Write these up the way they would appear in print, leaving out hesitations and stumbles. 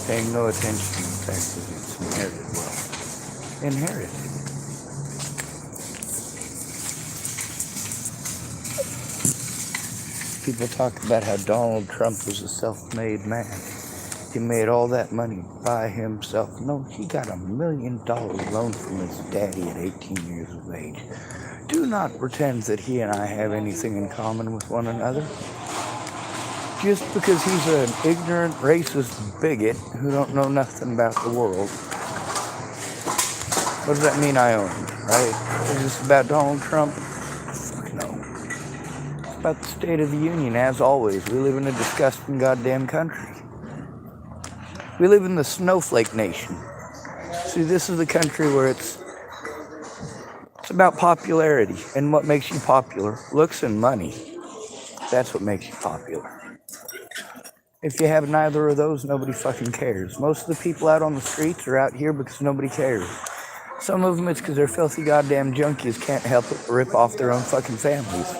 paying no attention to the fact that it's inherited wealth. Inherited. People talk about how Donald Trump was a self-made man. He made all that money by himself. No, he got $1 million loan from his daddy at 18 years of age. Do not pretend that he and I have anything in common with one another. Just because he's an ignorant, racist bigot who don't know nothing about the world, what does that mean I own, right? Is this about Donald Trump? Fuck no. It's about the State of the Union, as always. We live in a disgusting goddamn country. We live in the snowflake nation. See, this is the country where it's about popularity. And what makes you popular? Looks and money. That's what makes you popular. If you have neither of those, nobody fucking cares. Most of the people out on the streets are out here because nobody cares. Some of them it's because they're filthy goddamn junkies can't help it but rip off their own fucking families.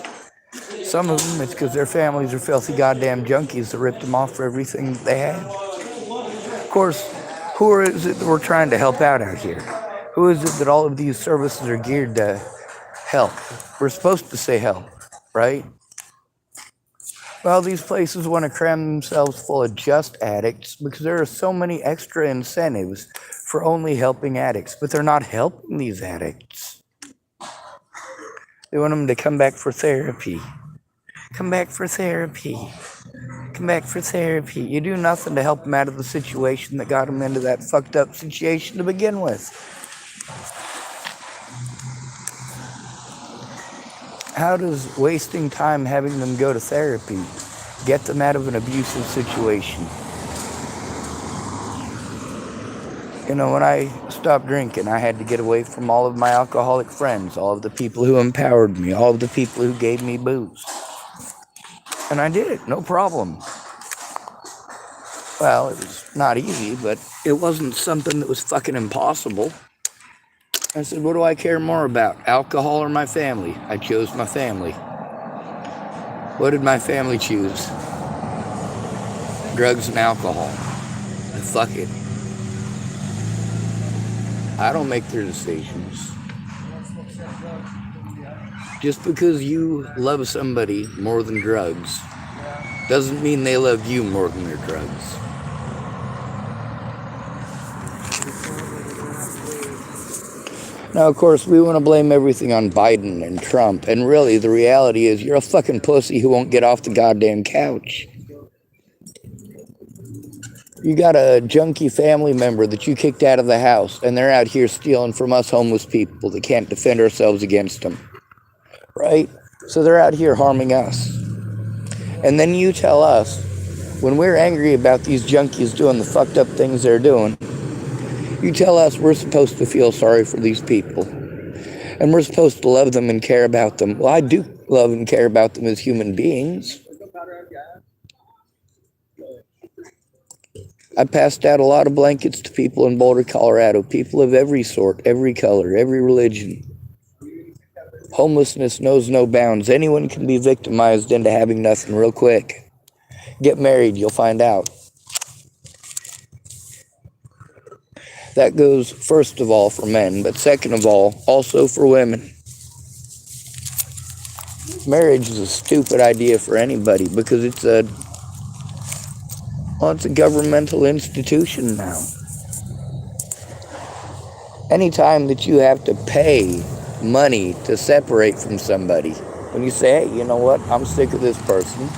Some of them it's because their families are filthy goddamn junkies that ripped them off for everything that they had. Of course, who is it that we're trying to help out here? Who is it that all of these services are geared to help? We're supposed to say help, right? Well, these places want to cram themselves full of just addicts because there are so many extra incentives for only helping addicts, but they're not helping these addicts. They want them to come back for therapy. Come back for therapy. Come back for therapy. You do nothing to help them out of the situation that got them into that fucked up situation to begin with. How does wasting time having them go to therapy get them out of an abusive situation? You know, when I stopped drinking, I had to get away from all of my alcoholic friends, all of the people who empowered me, all of the people who gave me booze. And I did it, no problem. Well, it was not easy, but it wasn't something that was fucking impossible. I said, what do I care more about, alcohol or my family? I chose my family. What did my family choose? Drugs and alcohol. Fuck it. I don't make their decisions. Just because you love somebody more than drugs doesn't mean they love you more than their drugs. Now, of course, we want to blame everything on Biden and Trump, and really, the reality is you're a fucking pussy who won't get off the goddamn couch. You got a junkie family member that you kicked out of the house, and they're out here stealing from us homeless people that can't defend ourselves against them, right? So they're out here harming us. And then you tell us, when we're angry about these junkies doing the fucked up things they're doing, you tell us we're supposed to feel sorry for these people. And we're supposed to love them and care about them. Well, I do love and care about them as human beings. I passed out a lot of blankets to people in Boulder, Colorado. People of every sort, every color, every religion. Homelessness knows no bounds. Anyone can be victimized into having nothing real quick. Get married, you'll find out. That goes, first of all, for men, but second of all, also for women. Marriage is a stupid idea for anybody because it's a governmental institution now. Anytime that you have to pay money to separate from somebody, when you say, hey, you know what, I'm sick of this person,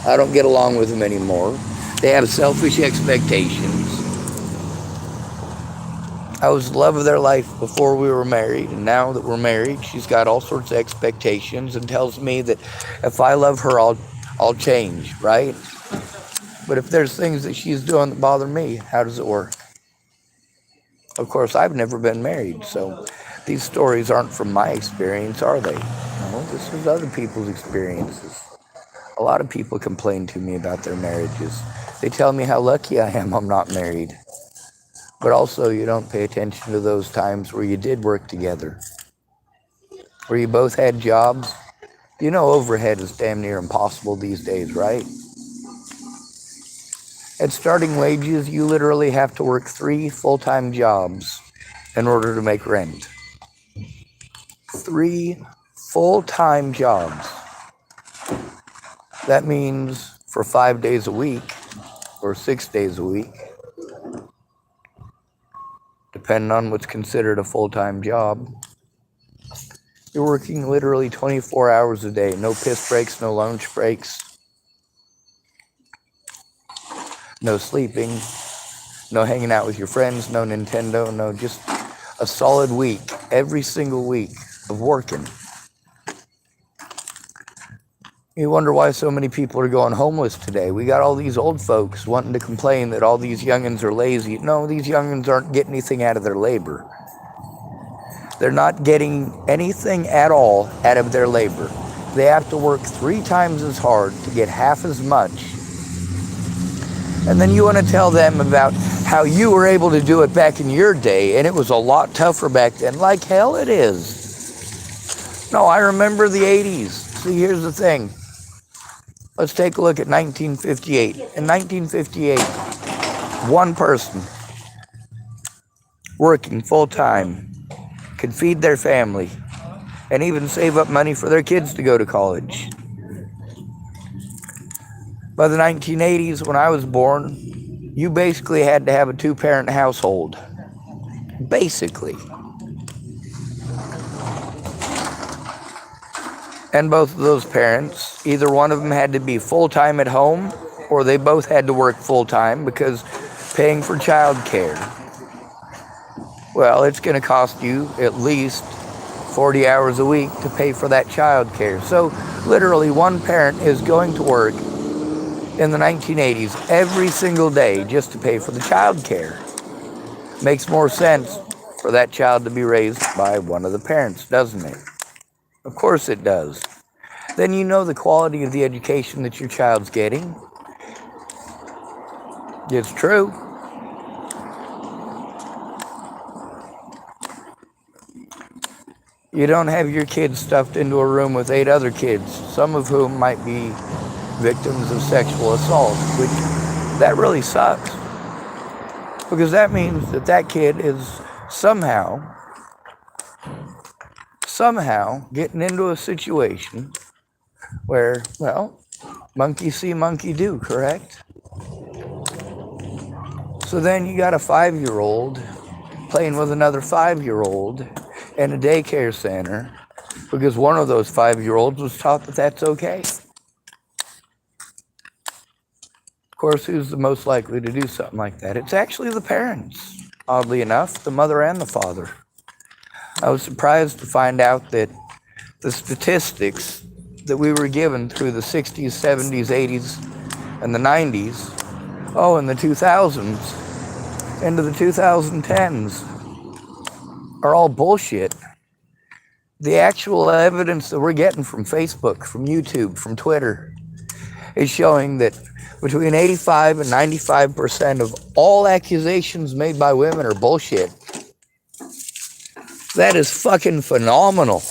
I don't get along with them anymore, they have selfish expectations. I was the love of their life before we were married, and now that we're married, she's got all sorts of expectations and tells me that if I love her, I'll change, right? But if there's things that she's doing that bother me, how does it work? Of course, I've never been married, so these stories aren't from my experience, are they? No, this is other people's experiences. A lot of people complain to me about their marriages. They tell me how lucky I am I'm not married. But also, you don't pay attention to those times where you did work together, where you both had jobs. You know overhead is damn near impossible these days, right? At starting wages, you literally have to work 3 full-time jobs in order to make rent. 3 full-time jobs. That means for 5 days a week or 6 days a week, depending on what's considered a full-time job, you're working literally 24 hours a day. No piss breaks, no lunch breaks, no sleeping, no hanging out with your friends, no Nintendo, no, just a solid week, every single week of working. You wonder why so many people are going homeless today. We got all these old folks wanting to complain that all these youngins are lazy. No, these youngins aren't getting anything out of their labor. They're not getting anything at all out of their labor. They have to work 3 times as hard to get half as much. And then you want to tell them about how you were able to do it back in your day, and it was a lot tougher back then. Like hell it is. No, I remember the 80s. See, here's the thing. Let's take a look at 1958. In 1958, one person working full-time could feed their family and even save up money for their kids to go to college. By the 1980s, when I was born, you basically had to have a 2-parent household. Basically. And both of those parents, either one of them had to be full-time at home, or they both had to work full-time because paying for childcare, well, it's going to cost you at least 40 hours a week to pay for that childcare. So literally one parent is going to work in the 1980s every single day just to pay for the child care. Makes more sense for that child to be raised by one of the parents, doesn't it? Of course it does. Then you know the quality of the education that your child's getting. It's true. You don't have your kids stuffed into a room with 8 other kids, some of whom might be victims of sexual assault, which that really sucks, because that means that that kid is somehow getting into a situation where, well, monkey see, monkey do, correct? So then you got a 5-year-old playing with another 5-year-old in a daycare center because one of those 5-year-olds was taught that that's okay. Of course, who's the most likely to do something like that? It's actually the parents, oddly enough, the mother and the father. I was surprised to find out that the statistics that we were given through the 60s, 70s, 80s, and the 90s, in the 2000s, into the 2010s, are all bullshit. The actual evidence that we're getting from Facebook, from YouTube, from Twitter, is showing that between 85 and 95% of all accusations made by women are bullshit. That is fucking phenomenal.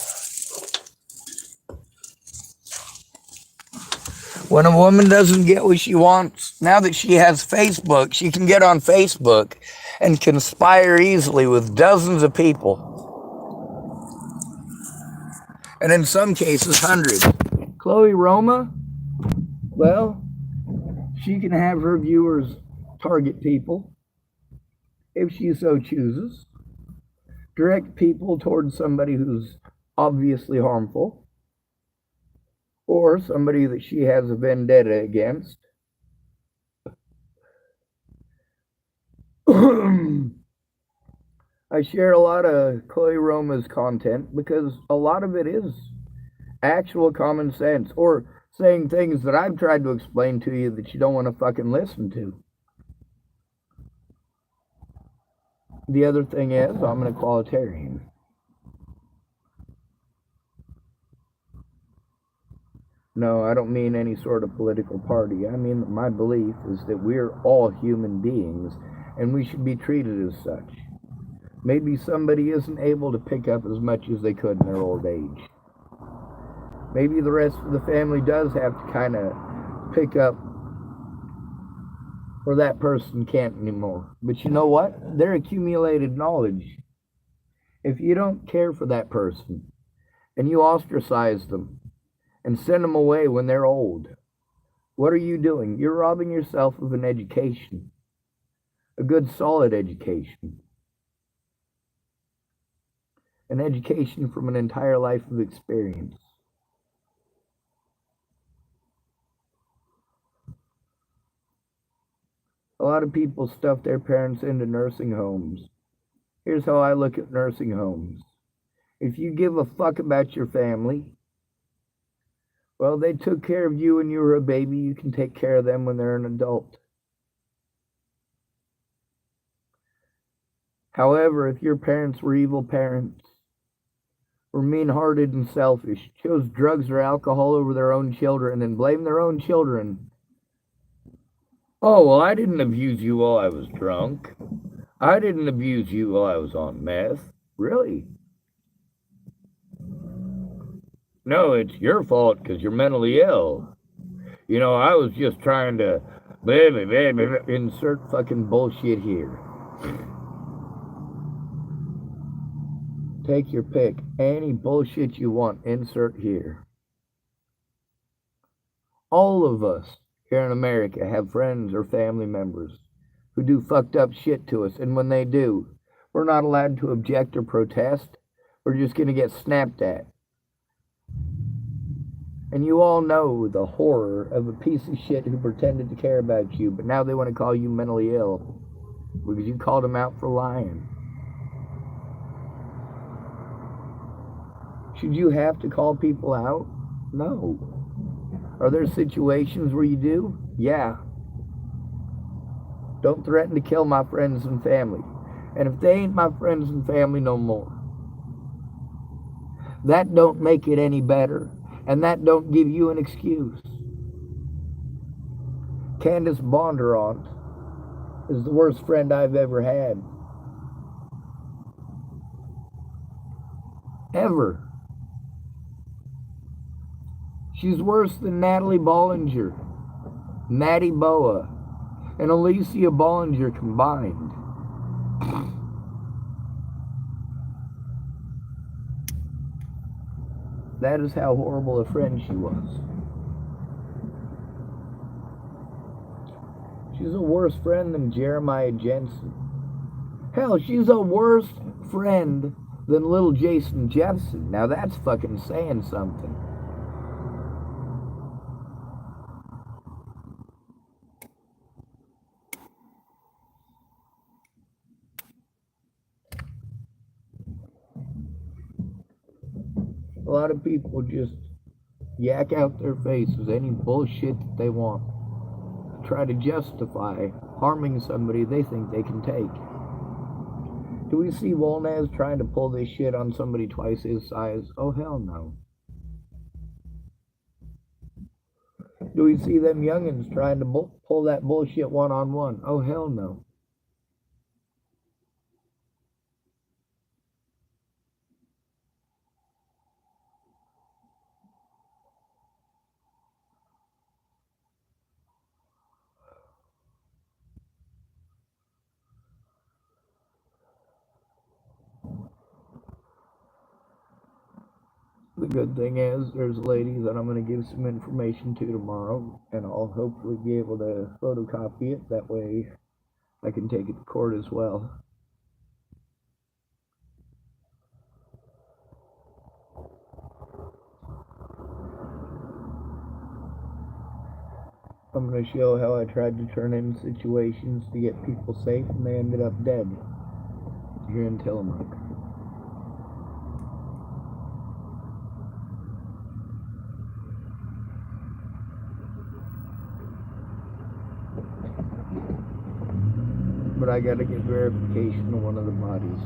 When a woman doesn't get what she wants, now that she has Facebook, she can get on Facebook and conspire easily with dozens of people. And in some cases, hundreds. Chloe Roma, well, she can have her viewers target people if she so chooses. Direct people towards somebody who's obviously harmful, or somebody that she has a vendetta against. I share a lot of Chloe Roma's content because a lot of it is actual common sense, or saying things that I've tried to explain to you that you don't want to fucking listen to. The other thing is, I'm an equalitarian. No, I don't mean any sort of political party. I mean that my belief is that we're all human beings and we should be treated as such. Maybe somebody isn't able to pick up as much as they could in their old age. Maybe the rest of the family does have to kind of pick up or that person can't anymore. But you know what? They're accumulated knowledge. If you don't care for that person and you ostracize them and send them away when they're old, what are you doing? You're robbing yourself of an education, a good, solid education, an education from an entire life of experience. A lot of people stuff their parents into nursing homes. Here's how I look at nursing homes. If you give a fuck about your family, well, they took care of you when you were a baby. You can take care of them when they're an adult. However, if your parents were evil parents, were mean-hearted and selfish, chose drugs or alcohol over their own children, and blame their own children. Oh, well, I didn't abuse you while I was drunk. I didn't abuse you while I was on meth. Really? No, it's your fault because you're mentally ill. You know, I was just trying to insert fucking bullshit here. Take your pick. Any bullshit you want, insert here. All of us here in America have friends or family members who do fucked up shit to us, and when they do, we're not allowed to object or protest. We're just going to get snapped at. And you all know the horror of a piece of shit who pretended to care about you, but now they want to call you mentally ill because you called them out for lying. Should you have to call people out? No. Are there situations where you do? Yeah. Don't threaten to kill my friends and family. And if they ain't my friends and family no more, that don't make it any better. And that don't give you an excuse. Candace Bondurant is the worst friend I've ever had. Ever. She's worse than Natalie Bollinger, Natty Boa, and Alicia Bollinger combined. That is how horrible a friend she was. She's a worse friend than Jeremiah Jensen. Hell, she's a worse friend than little Jason Jeffson. Now that's fucking saying something. A lot of people just yak out their faces any bullshit that they want. Try to justify harming somebody they think they can take. Do we see Wolnez trying to pull this shit on somebody twice his size? Oh, hell no. Do we see them youngins trying to pull that bullshit one-on-one? Oh, hell no. The good thing is, there's a lady that I'm going to give some information to tomorrow, and I'll hopefully be able to photocopy it. That way I can take it to court as well. I'm going to show how I tried to turn in situations to get people safe, and they ended up dead here in Tillamook. But I gotta get verification of one of the bodies.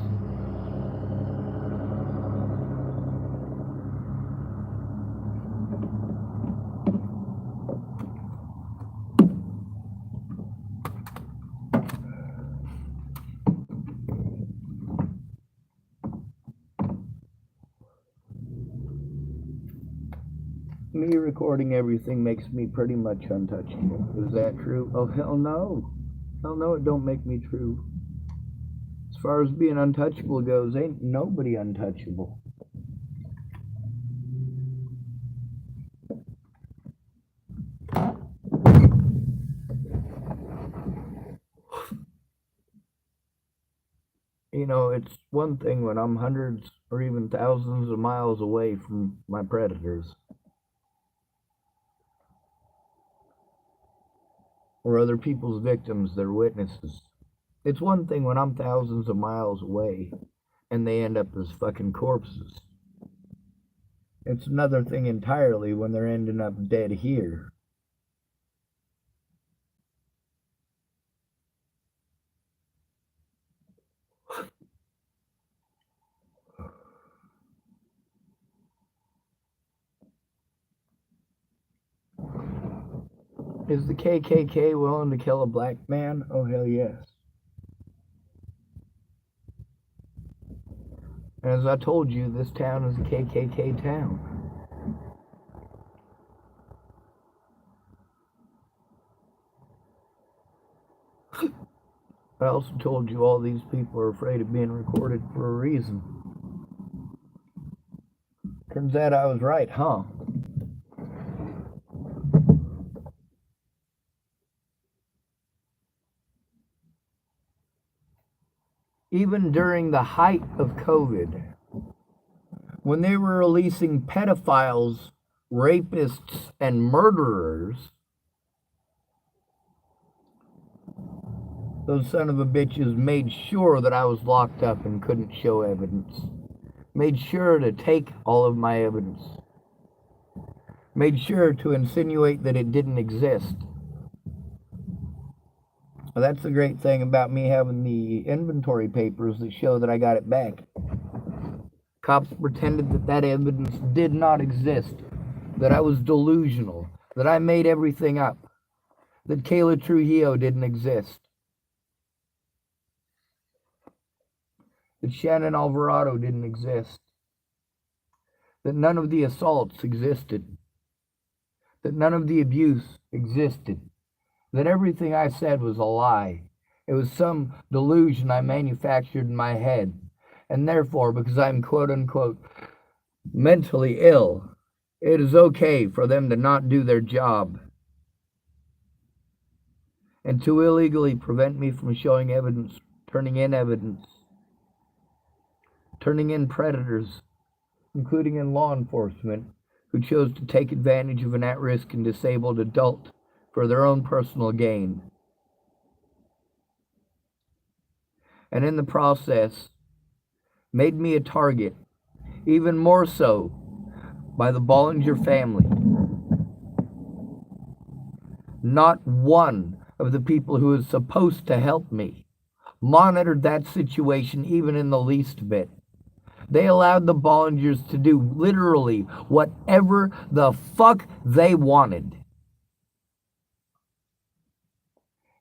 Me recording everything makes me pretty much untouchable. Is that true? Oh, hell no. Hell no, it don't make me true. As far as being untouchable goes, ain't nobody untouchable. You know, it's one thing when I'm hundreds or even thousands of miles away from my predators or other people's victims, their witnesses. It's one thing when I'm thousands of miles away and they end up as fucking corpses. It's another thing entirely when they're ending up dead here. Is the KKK willing to kill a black man? Oh, hell yes. And as I told you, this town is a KKK town. I also told you all these people are afraid of being recorded for a reason. Turns out I was right, huh? Even during the height of COVID, when they were releasing pedophiles, rapists, and murderers, those son of a bitches made sure that I was locked up and couldn't show evidence. Made sure to take all of my evidence. Made sure to insinuate that it didn't exist. Well, that's the great thing about me having the inventory papers that show that I got it back. Cops pretended that that evidence did not exist, that I was delusional, that I made everything up, that Kayla Trujillo didn't exist, that Shannon Alvarado didn't exist, that none of the assaults existed, that none of the abuse existed, that everything I said was a lie. It was some delusion I manufactured in my head. And therefore, because I'm quote unquote mentally ill, it is okay for them to not do their job and to illegally prevent me from showing evidence, turning in evidence, turning in predators, including in law enforcement, who chose to take advantage of an at-risk and disabled adult for their own personal gain. And in the process, made me a target, even more so by the Bollinger family. Not one of the people who is supposed to help me monitored that situation even in the least bit. They allowed the Bollingers to do literally whatever the fuck they wanted.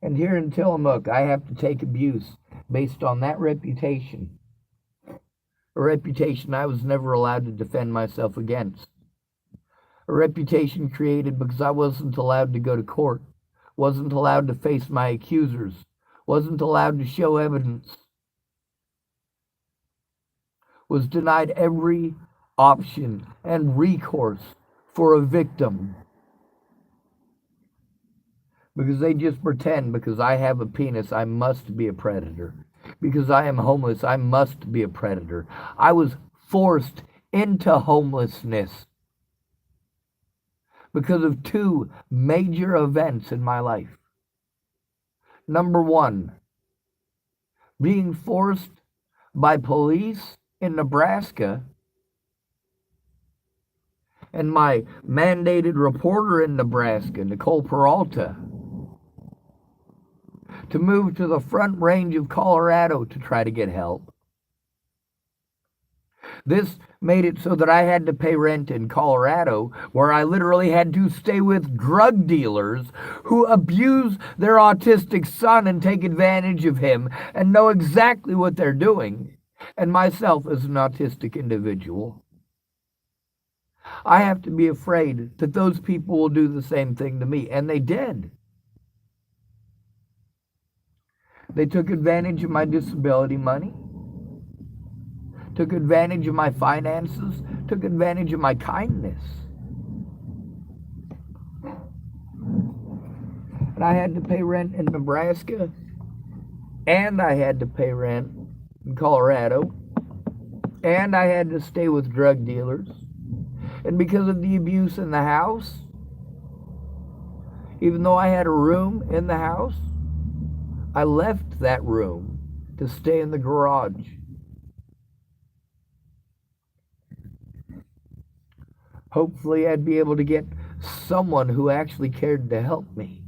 And here in Tillamook, I have to take abuse based on that reputation. A reputation I was never allowed to defend myself against. A reputation created because I wasn't allowed to go to court, wasn't allowed to face my accusers, wasn't allowed to show evidence, was denied every option and recourse for a victim. Because they just pretend because I have a penis, I must be a predator. Because I am homeless, I must be a predator. I was forced into homelessness because of two major events in my life. Number one, being forced by police in Nebraska and my mandated reporter in Nebraska, Nicole Peralta, to move to the Front Range of Colorado to try to get help. This made it so that I had to pay rent in Colorado, where I literally had to stay with drug dealers who abuse their autistic son and take advantage of him and know exactly what they're doing. And myself as an autistic individual, I have to be afraid that those people will do the same thing to me. And they did. They took advantage of my disability money, took advantage of my finances, took advantage of my kindness. And I had to pay rent in Nebraska, and I had to pay rent in Colorado, and I had to stay with drug dealers. And because of the abuse in the house, even though I had a room in the house, I left that room to stay in the garage. Hopefully I'd be able to get someone who actually cared to help me.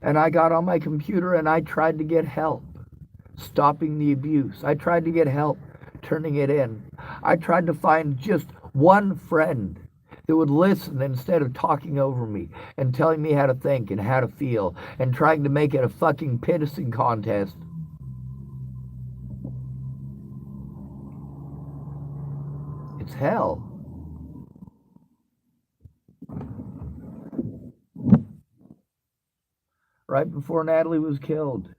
And I got on my computer and I tried to get help stopping the abuse. I tried to get help turning it in. I tried to find just one friend that would listen instead of talking over me and telling me how to think and how to feel and trying to make it a fucking pissing contest. It's hell. Right before Natalie was killed,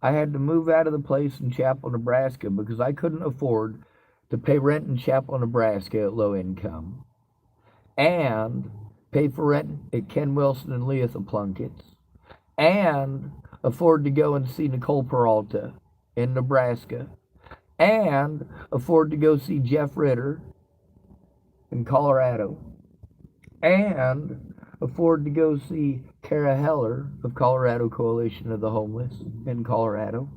I had to move out of the place in Chapel, Nebraska because I couldn't afford to pay rent in Chapel, Nebraska at low income and pay for rent at Ken Wilson and Leatha Plunkett's and afford to go and see Nicole Peralta in Nebraska and afford to go see Jeff Ritter in Colorado and afford to go see Kara Heller of Colorado Coalition of the Homeless in Colorado.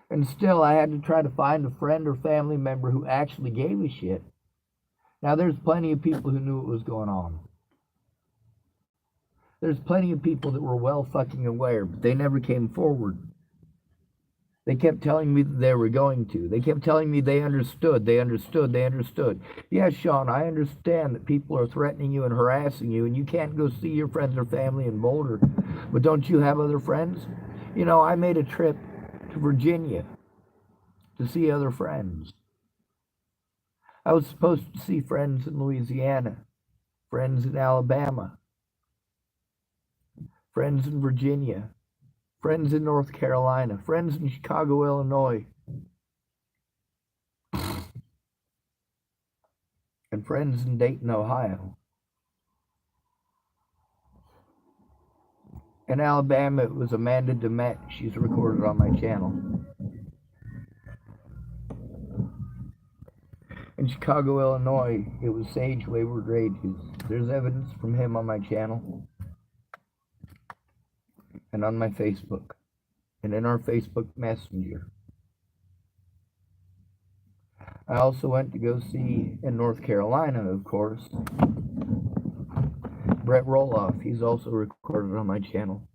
And still, I had to try to find a friend or family member who actually gave a shit. Now, there's plenty of people who knew what was going on. There's plenty of people that were well fucking aware, but they never came forward. They kept telling me that they were going to. They kept telling me they understood. Yes, Sean, I understand that people are threatening you and harassing you, and you can't go see your friends or family in Boulder. But don't you have other friends? You know, I made a trip to Virginia to see other friends. I was supposed to see friends in Louisiana, friends in Alabama, friends in Virginia, friends in North Carolina, friends in Chicago, Illinois, and friends in Dayton, Ohio. In Alabama, it was Amanda DeMette. She's recorded on my channel. In Chicago, Illinois, it was Sage Wayward Rages. There's evidence from him on my channel and on my Facebook and in our Facebook Messenger. I also went to go see, in North Carolina, of course, Brett Roloff. He's also recorded on my channel.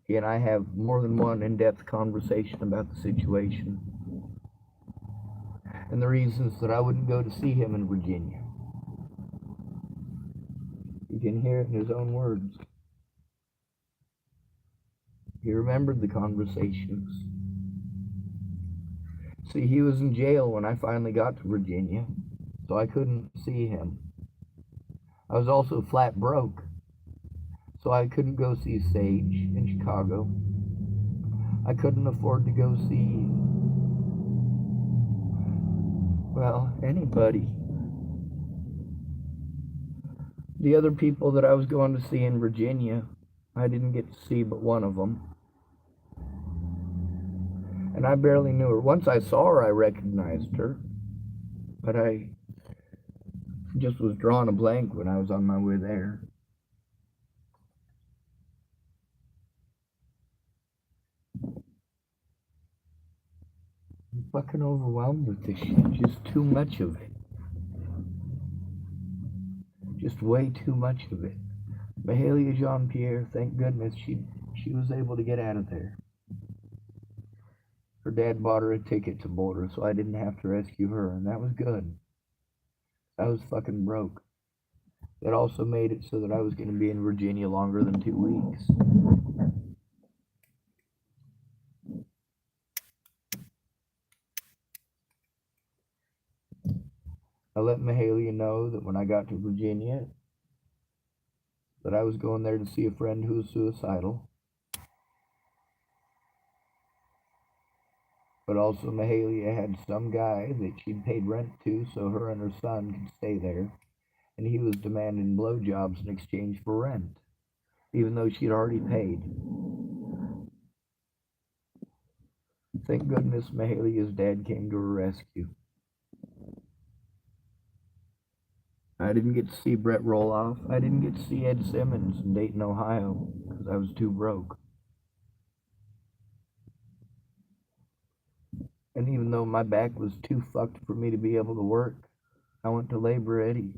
He and I have more than one in-depth conversation about the situation and the reasons that I wouldn't go to see him in Virginia. You can hear it in his own words. He remembered the conversations. See, he was in jail when I finally got to Virginia, so I couldn't see him. I was also flat broke, so I couldn't go see Sage in Chicago. I couldn't afford to go see, well, anybody. The other people that I was going to see in Virginia, I didn't get to see but one of them. And I barely knew her. Once I saw her, I recognized her, but I just was drawing a blank when I was on my way there. I'm fucking overwhelmed with this shit. Just too much of it. Just way too much of it. Mahalia Jean-Pierre, thank goodness she was able to get out of there. Her dad bought her a ticket to Boulder, so I didn't have to rescue her, and that was good. I was fucking broke. That also made it so that I was going to be in Virginia longer than 2 weeks. I let Mahalia know that when I got to Virginia, that I was going there to see a friend who was suicidal. But also Mahalia had some guy that she'd paid rent to so her and her son could stay there. And he was demanding blowjobs in exchange for rent, even though she'd already paid. Thank goodness Mahalia's dad came to her rescue. I didn't get to see Brett Roloff. I didn't get to see Ed Simmons in Dayton, Ohio, because I was too broke. And even though my back was too fucked for me to be able to work, I went to Labor Eddie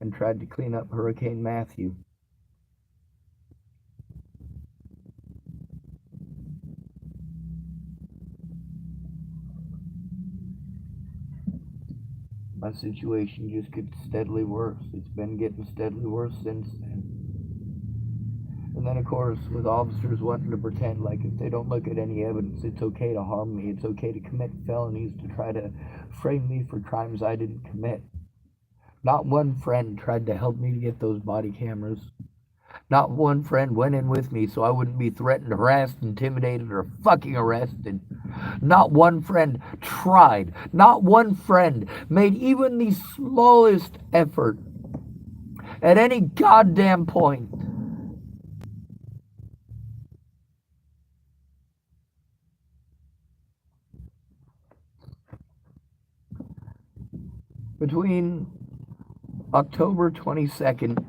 and tried to clean up Hurricane Matthew. My situation just gets steadily worse. It's been getting steadily worse since then. And then, of course, with officers wanting to pretend like if they don't look at any evidence, it's okay to harm me. It's okay to commit felonies to try to frame me for crimes I didn't commit. Not one friend tried to help me to get those body cameras. Not one friend went in with me so I wouldn't be threatened, harassed, intimidated, or fucking arrested. Not one friend tried. Not one friend made even the smallest effort at any goddamn point. Between October 22nd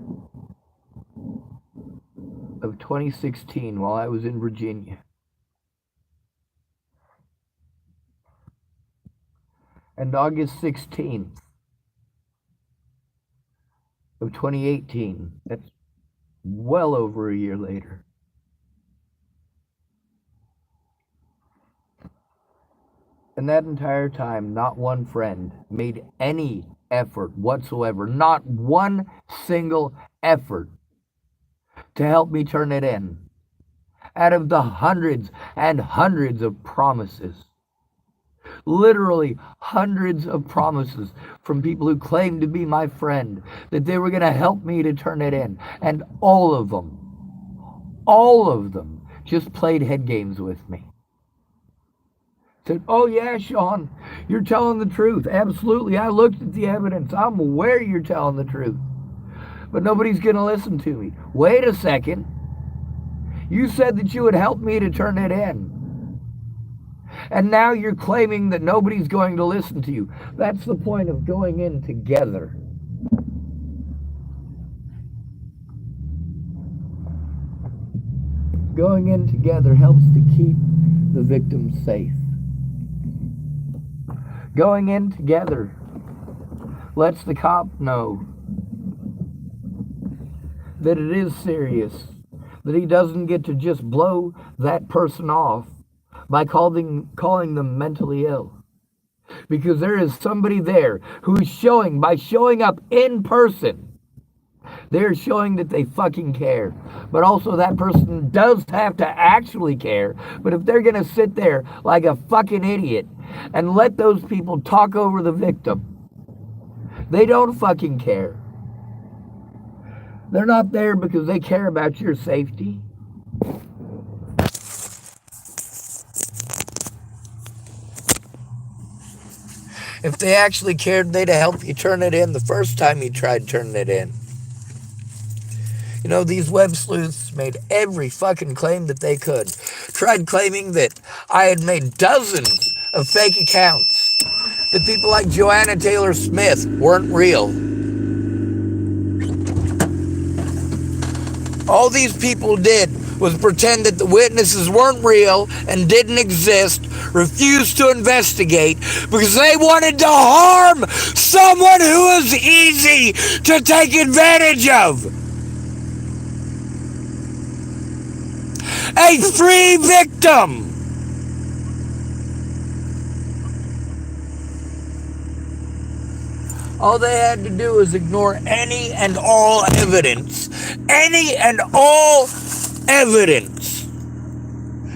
of 2016, while I was in Virginia, and August 16th of 2018, that's well over a year later, and that entire time, not one friend made any effort whatsoever, not one single effort to help me turn it in. Out of the hundreds and hundreds of promises, literally hundreds of promises from people who claimed to be my friend that they were going to help me to turn it in, and all of them just played head games with me. Said, oh yeah, Sean, you're telling the truth. Absolutely, I looked at the evidence. I'm aware you're telling the truth. But nobody's going to listen to me. Wait a second. You said that you would help me to turn it in. And now you're claiming that nobody's going to listen to you. That's the point of going in together. Going in together helps to keep the victims safe. Going in together lets the cop know that it is serious, that he doesn't get to just blow that person off by calling them mentally ill. Because there is somebody there who is showing, by showing up in person, they're showing that they fucking care. But also that person does have to actually care. But if they're going to sit there like a fucking idiot and let those people talk over the victim, they don't fucking care. They're not there because they care about your safety. If they actually cared, they'd help you turn it in the first time you tried turning it in. You know, these web sleuths made every fucking claim that they could. Tried claiming that I had made dozens of fake accounts. That people like Joanna Taylor Smith weren't real. All these people did was pretend that the witnesses weren't real and didn't exist, refused to investigate because they wanted to harm someone who was easy to take advantage of. A free victim. All they had to do was ignore any and all evidence. Any and all evidence.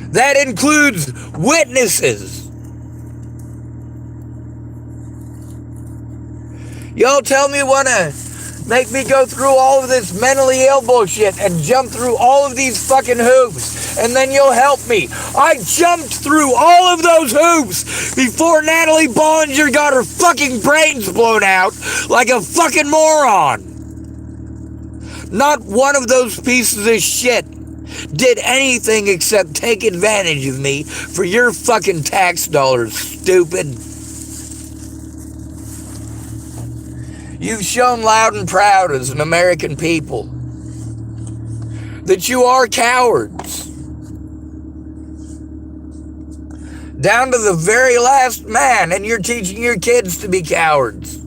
That includes witnesses. Y'all tell me wanna make me go through all of this mentally ill bullshit and jump through all of these fucking hoops, and then you'll help me. I jumped through all of those hoops before Natalie Bollinger got her fucking brains blown out like a fucking moron. Not one of those pieces of shit did anything except take advantage of me for your fucking tax dollars, stupid. You've shown loud and proud as an American people that you are cowards. Down to the very last man, and you're teaching your kids to be cowards.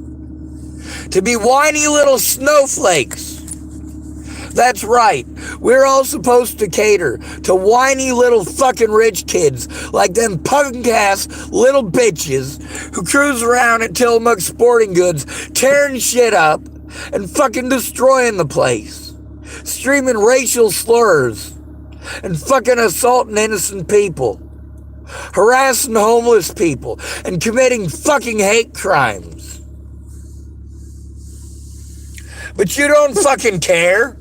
To be whiny little snowflakes. That's right. We're all supposed to cater to whiny little fucking rich kids like them punk-ass little bitches who cruise around at Tillamook Sporting Goods tearing shit up and fucking destroying the place. Streaming racial slurs and fucking assaulting innocent people. Harassing homeless people and committing fucking hate crimes. But you don't fucking care.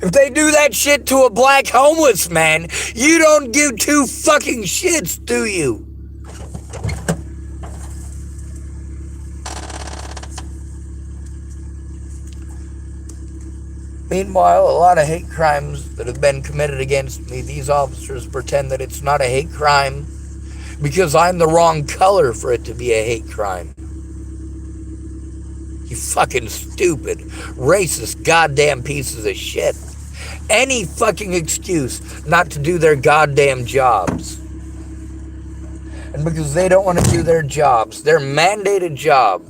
If they do that shit to a black homeless man, you don't give two fucking shits, do you? Meanwhile, a lot of hate crimes that have been committed against me, these officers pretend that it's not a hate crime because I'm the wrong color for it to be a hate crime. You fucking stupid, racist, goddamn pieces of shit. Any fucking excuse not to do their goddamn jobs. And because they don't want to do their jobs, their mandated job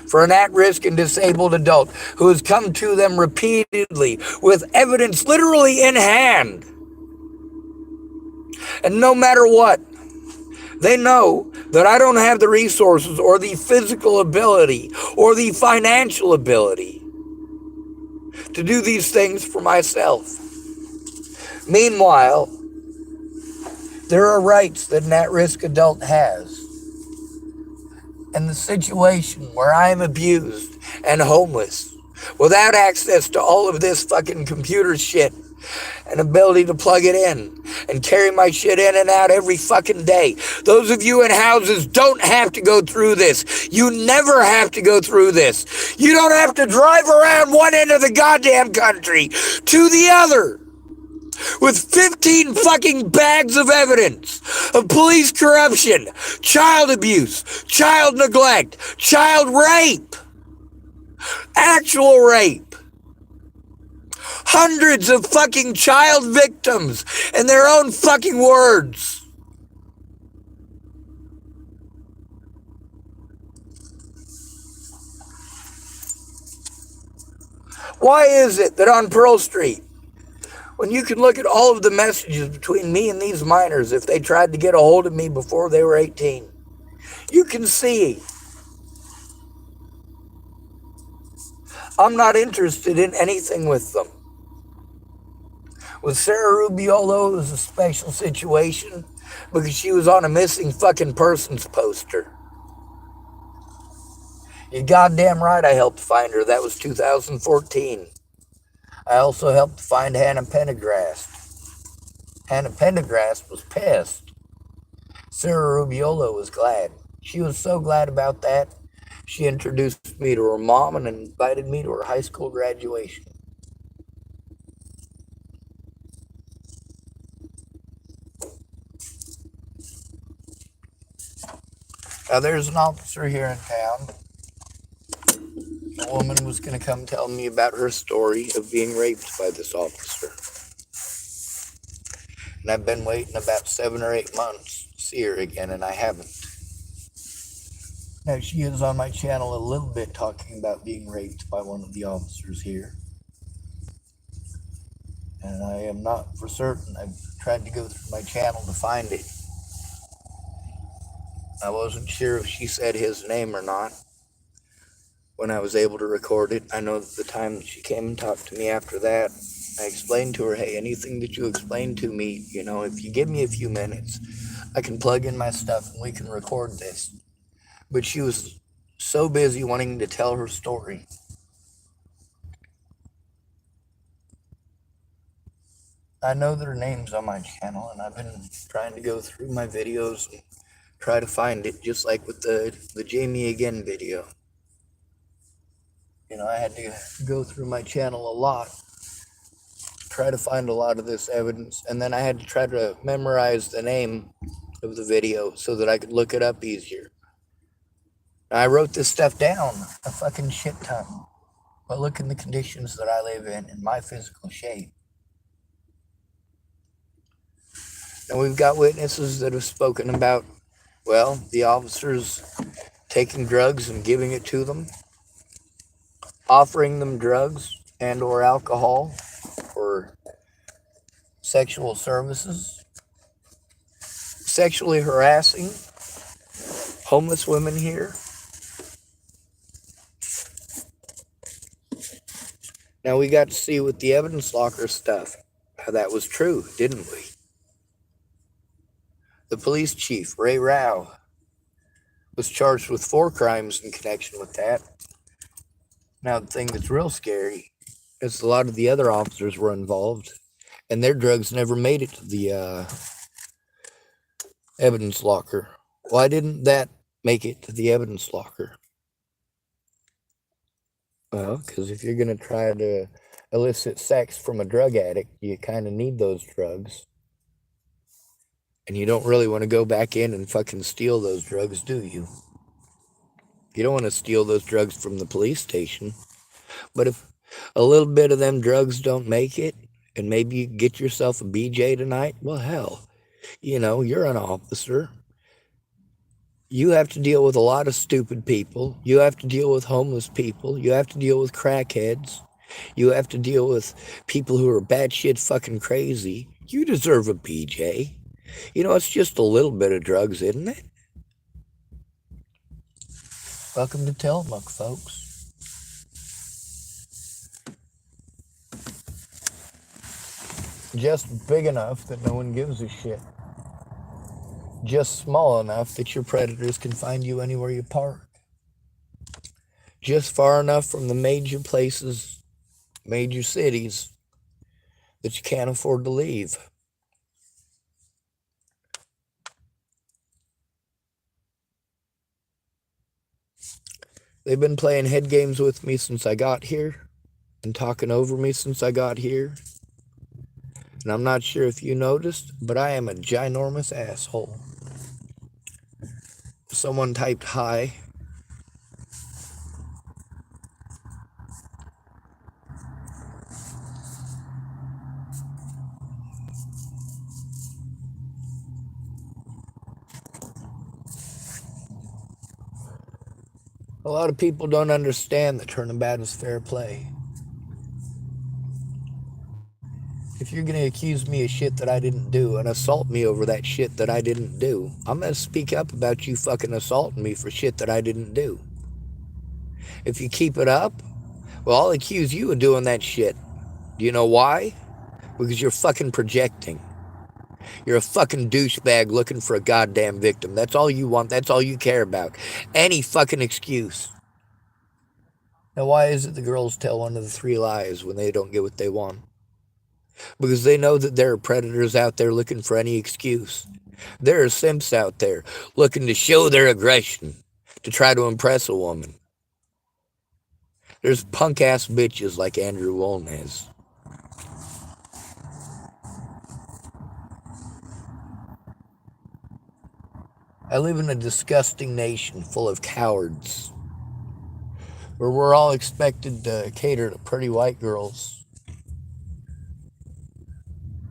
for an at-risk and disabled adult who has come to them repeatedly with evidence literally in hand. And no matter what, they know that I don't have the resources or the physical ability or the financial ability to do these things for myself. Meanwhile, there are rights that an at-risk adult has. And the situation where I am abused and homeless without access to all of this fucking computer shit and ability to plug it in and carry my shit in and out every fucking day. Those of you in houses don't have to go through this. You never have to go through this. You don't have to drive around one end of the goddamn country to the other with 15 fucking bags of evidence of police corruption, child abuse, child neglect, child rape, actual rape. Hundreds of fucking child victims in their own fucking words. Why is it that on Pearl Street, when you can look at all of the messages between me and these minors if they tried to get a hold of me before they were 18, you can see I'm not interested in anything with them. With Sarah Rubiolo, it was a special situation because she was on a missing fucking persons poster. You're goddamn right I helped find her. That was 2014. I also helped find Hannah Pendergrast. Hannah Pendergrast was pissed. Sarah Rubiolo was glad. She was so glad about that, she introduced me to her mom and invited me to her high school graduation. Now there's an officer here in town. A woman was going to come tell me about her story of being raped by this officer. And I've been waiting about 7 or 8 months to see her again, and I haven't. Now she is on my channel a little bit talking about being raped by one of the officers here. And I am not for certain. I've tried to go through my channel to find it. I wasn't sure if she said his name or not when I was able to record it. I know that the time that she came and talked to me after that, I explained to her, hey, anything that you explain to me, if you give me a few minutes, I can plug in my stuff and we can record this. But she was so busy wanting to tell her story. I know their names on my channel, and I've been trying to go through my videos and try to find it, just like with the Jamie Again video. You know, I had to go through my channel a lot, try to find a lot of this evidence, and then I had to try to memorize the name of the video so that I could look it up easier. I wrote this stuff down a fucking shit ton, but look in the conditions that I live in my physical shape. And we've got witnesses that have spoken about, well, the officers taking drugs and giving it to them, offering them drugs and or alcohol for sexual services, sexually harassing homeless women here. Now we got to see with the evidence locker stuff how that was true, didn't we? The police chief, Ray Rao, was charged with 4 crimes in connection with that. Now, the thing that's real scary is a lot of the other officers were involved, and their drugs never made it to the evidence locker. Why didn't that make it to the evidence locker? Well, because if you're going to try to elicit sex from a drug addict, you kind of need those drugs. And you don't really want to go back in and fucking steal those drugs, do you? You don't want to steal those drugs from the police station. But if a little bit of them drugs don't make it, and maybe you get yourself a BJ tonight, well, hell, you know, you're an officer. You have to deal with a lot of stupid people. You have to deal with homeless people. You have to deal with crackheads. You have to deal with people who are batshit fucking crazy. You deserve a BJ. You know, it's just a little bit of drugs, isn't it? Welcome to Tillamook, folks. Just big enough that no one gives a shit. Just small enough that your predators can find you anywhere you park. Just far enough from the major places, major cities, that you can't afford to leave. They've been playing head games with me since I got here and talking over me since I got here. And I'm not sure if you noticed, but I am a ginormous asshole. Someone typed hi. A lot of people don't understand that turnabout is fair play. If you're going to accuse me of shit that I didn't do and assault me over that shit that I didn't do, I'm going to speak up about you fucking assaulting me for shit that I didn't do. If you keep it up, well, I'll accuse you of doing that shit. Do you know why? Because you're fucking projecting. You're a fucking douchebag looking for a goddamn victim. That's all you want. That's all you care about. Any fucking excuse. Now, why is it the girls tell one of the 3 lies when they don't get what they want? Because they know that there are predators out there looking for any excuse. There are simps out there looking to show their aggression, to try to impress a woman. There's punk-ass bitches like Andrew Wolnez. I live in a disgusting nation full of cowards, where we're all expected to cater to pretty white girls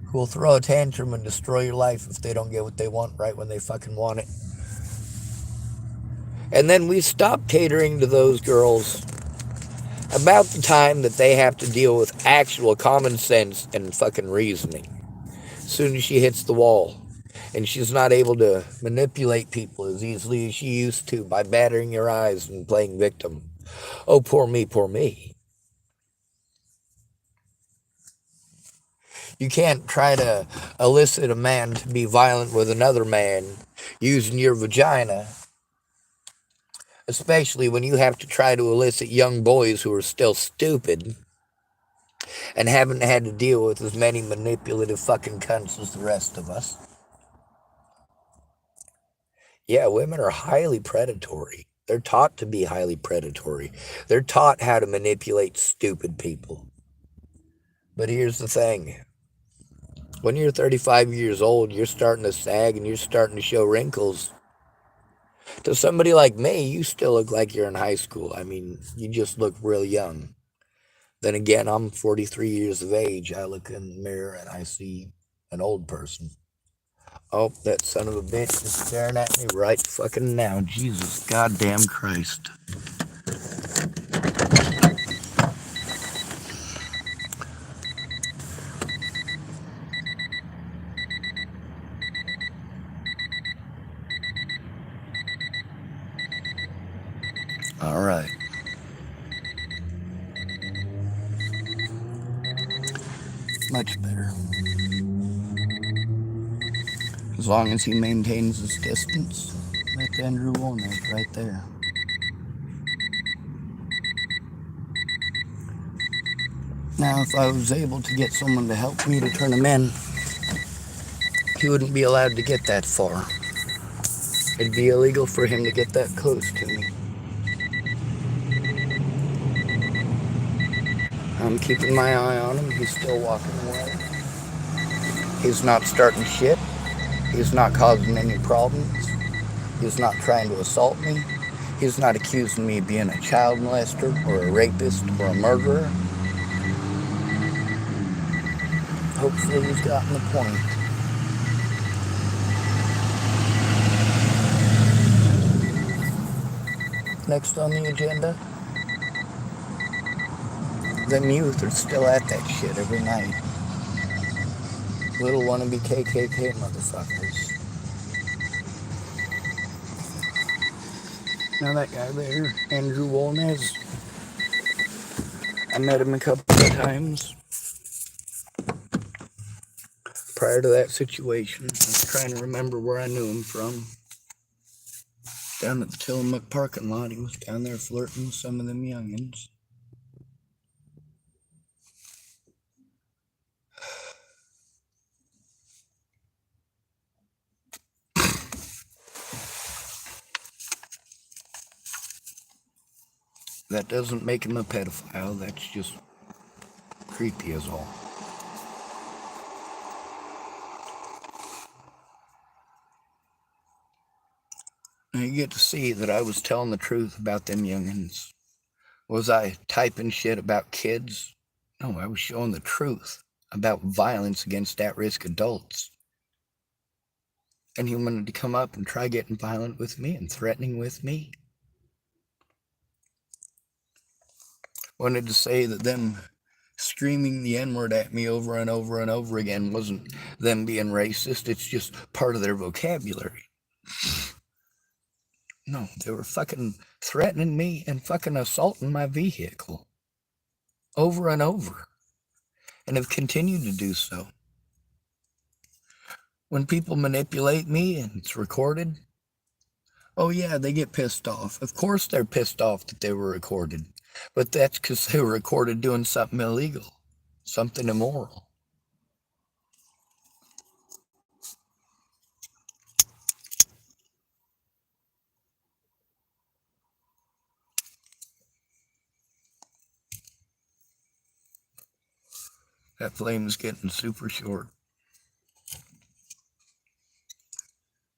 who will throw a tantrum and destroy your life if they don't get what they want right when they fucking want it. And then we stop catering to those girls about the time that they have to deal with actual common sense and fucking reasoning. As soon as she hits the wall and she's not able to manipulate people as easily as she used to by battering your eyes and playing victim. Oh, poor me, poor me. You can't try to elicit a man to be violent with another man using your vagina Especially when you have to try to elicit young boys who are still stupid and haven't had to deal with as many manipulative fucking cunts as the rest of us. Yeah, women are highly predatory. They're taught to be highly predatory. They're taught how to manipulate stupid people. But here's the thing. When you're 35 years old, you're starting to sag and you're starting to show wrinkles. To somebody like me, you still look like you're in high school. I mean, you just look real young. Then again, I'm 43 years of age. I look in the mirror and I see an old person. Oh, that son of a bitch is staring at me right fucking now. Jesus goddamn Christ. All right. Much better. As long as he maintains his distance. That's Andrew Womack right there. Now, if I was able to get someone to help me to turn him in, he wouldn't be allowed to get that far. It'd be illegal for him to get that close to me. I'm keeping my eye on him. He's still walking away. He's not starting shit. He's not causing any problems. He's not trying to assault me. He's not accusing me of being a child molester or a rapist or a murderer. Hopefully he's gotten the point. Next on the agenda, them youth are still at that shit every night. Little wannabe KKK motherfuckers. Now that guy there, Andrew Womack, I met him a couple of times prior to that situation. I was trying to remember where I knew him from. Down at the Tillamook parking lot, he was down there flirting with some of them youngins. That doesn't make him a pedophile, that's just creepy as all. Now you get to see that I was telling the truth about them youngins. Was I typing shit about kids? No, I was showing the truth about violence against at-risk adults. And he wanted to come up and try getting violent with me and threatening with me. Wanted to say that them screaming the N-word at me over and over and over again wasn't them being racist, it's just part of their vocabulary. No, they were fucking threatening me and fucking assaulting my vehicle. Over and over. And have continued to do so. When people manipulate me and it's recorded, oh yeah, they get pissed off. Of course they're pissed off that they were recorded. But that's because they were recorded doing something illegal. Something immoral. That flame is getting super short.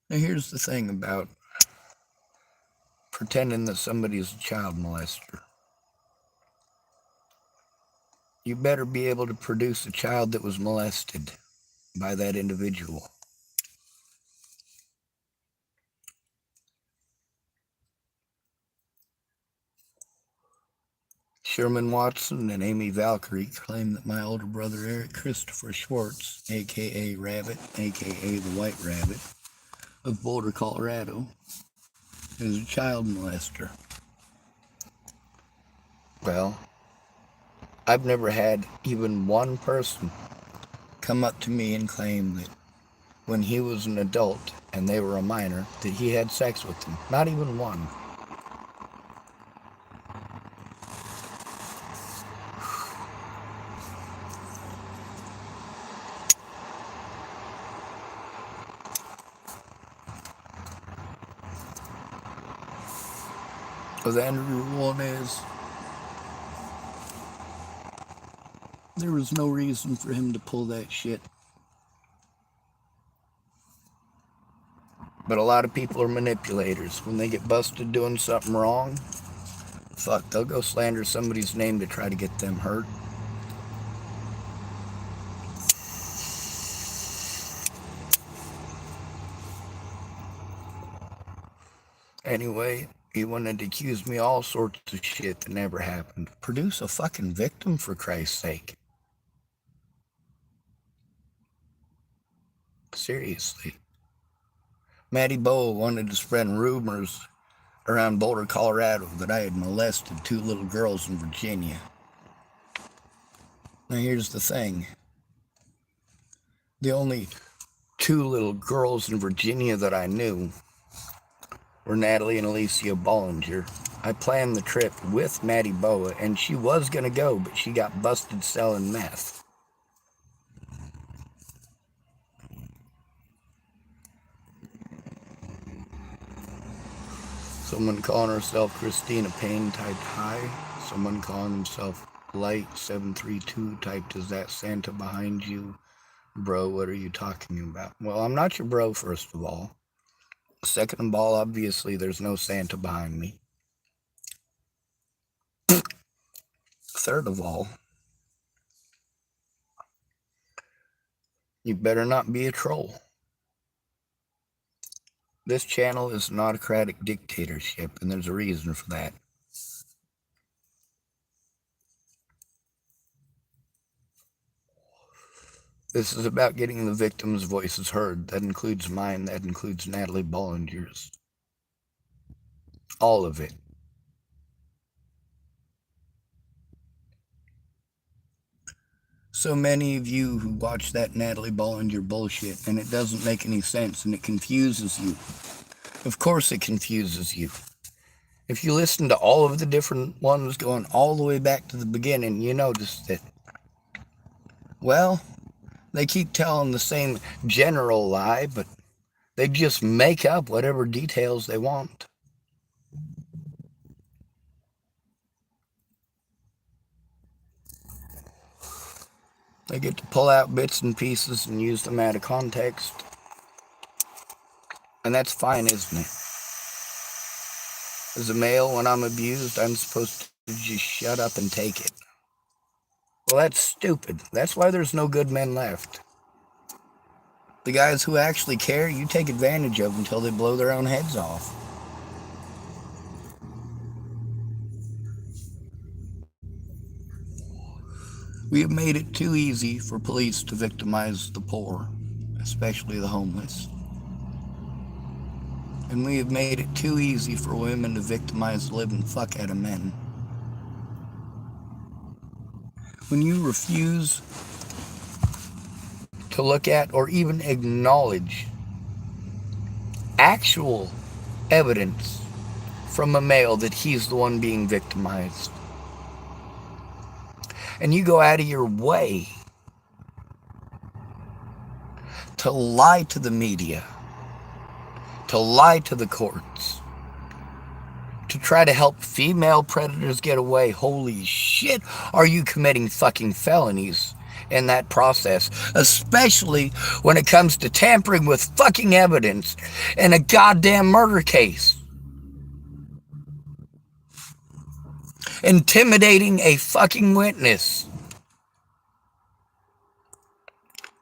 Now here's the thing about pretending that somebody's a child molester. You better be able to produce a child that was molested by that individual. Sherman Watson and Amy Valkyrie claim that my older brother Eric Christopher Schwartz, aka Rabbit, aka the White Rabbit, of Boulder, Colorado, is a child molester. Well, I've never had even one person come up to me and claim that when he was an adult and they were a minor, that he had sex with them. Not even one. with Andrew Warnes. There was no reason for him to pull that shit. But a lot of people are manipulators. When they get busted doing something wrong, fuck, they'll go slander somebody's name to try to get them hurt. Anyway, he wanted to accuse me all sorts of shit that never happened. Produce a fucking victim, for Christ's sake. Seriously. Matty Bowe wanted to spread rumors around Boulder, Colorado that I had molested 2 little girls in Virginia. Now here's the thing. The only 2 little girls in Virginia that I knew were Natalie and Alicia Bollinger. I planned the trip with Matty Bowe, and she was going to go, but she got busted selling meth. Someone calling herself Christina Payne typed hi. Someone calling himself Light 732 typed, is that Santa behind you? Bro, what are you talking about? Well, I'm not your bro, first of all. Second of all, obviously, there's no Santa behind me. Third of all, you better not be a troll. This channel is an autocratic dictatorship, and there's a reason for that. This is about getting the victims' voices heard. That includes mine. That includes Natalie Bollinger's. All of it. So many of you who watch that Natalie Bollinger bullshit, and it doesn't make any sense, and it confuses you. Of course it confuses you. If you listen to all of the different ones going all the way back to the beginning, you notice that, well, they keep telling the same general lie, but they just make up whatever details they want. They get to pull out bits and pieces and use them out of context. And that's fine, isn't it? As a male, when I'm abused, I'm supposed to just shut up and take it. Well, that's stupid. That's why there's no good men left. The guys who actually care, you take advantage of until they blow their own heads off. We have made it too easy for police to victimize the poor, especially the homeless. And we have made it too easy for women to victimize the living fuck out of men. When you refuse to look at or even acknowledge actual evidence from a male that he's the one being victimized, and you go out of your way to lie to the media, to lie to the courts, to try to help female predators get away, holy shit, are you committing fucking felonies in that process, especially when it comes to tampering with fucking evidence in a goddamn murder case. Intimidating a fucking witness.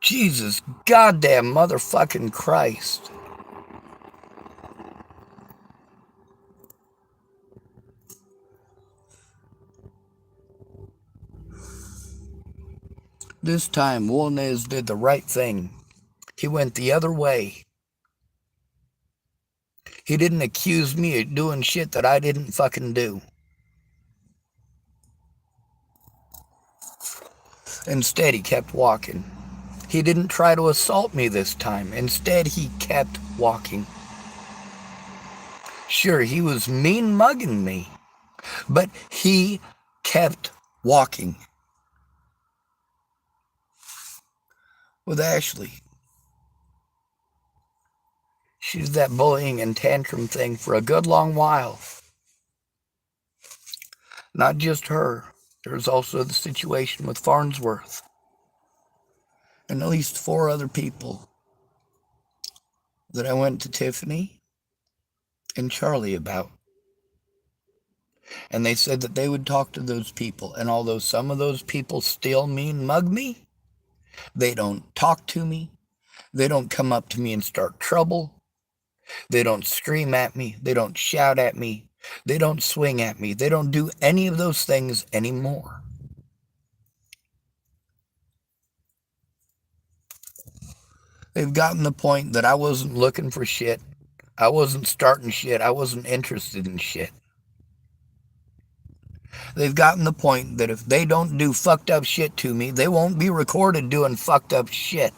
Jesus goddamn motherfucking Christ. This time, Wolnez did the right thing. He went the other way. He didn't accuse me of doing shit that I didn't fucking do. Instead, he kept walking. He didn't try to assault me this time. Instead, he kept walking. Sure, he was mean mugging me, but he kept walking. With Ashley, she did that bullying and tantrum thing for a good long while. Not just her. There's also the situation with Farnsworth and at least 4 other people that I went to Tiffany and Charlie about. And they said that they would talk to those people. And although some of those people still mean mug me, they don't talk to me. They don't come up to me and start trouble. They don't scream at me. They don't shout at me. They don't swing at me. They don't do any of those things anymore. They've gotten the point that I wasn't looking for shit. I wasn't starting shit. I wasn't interested in shit. They've gotten the point that if they don't do fucked up shit to me, they won't be recorded doing fucked up shit.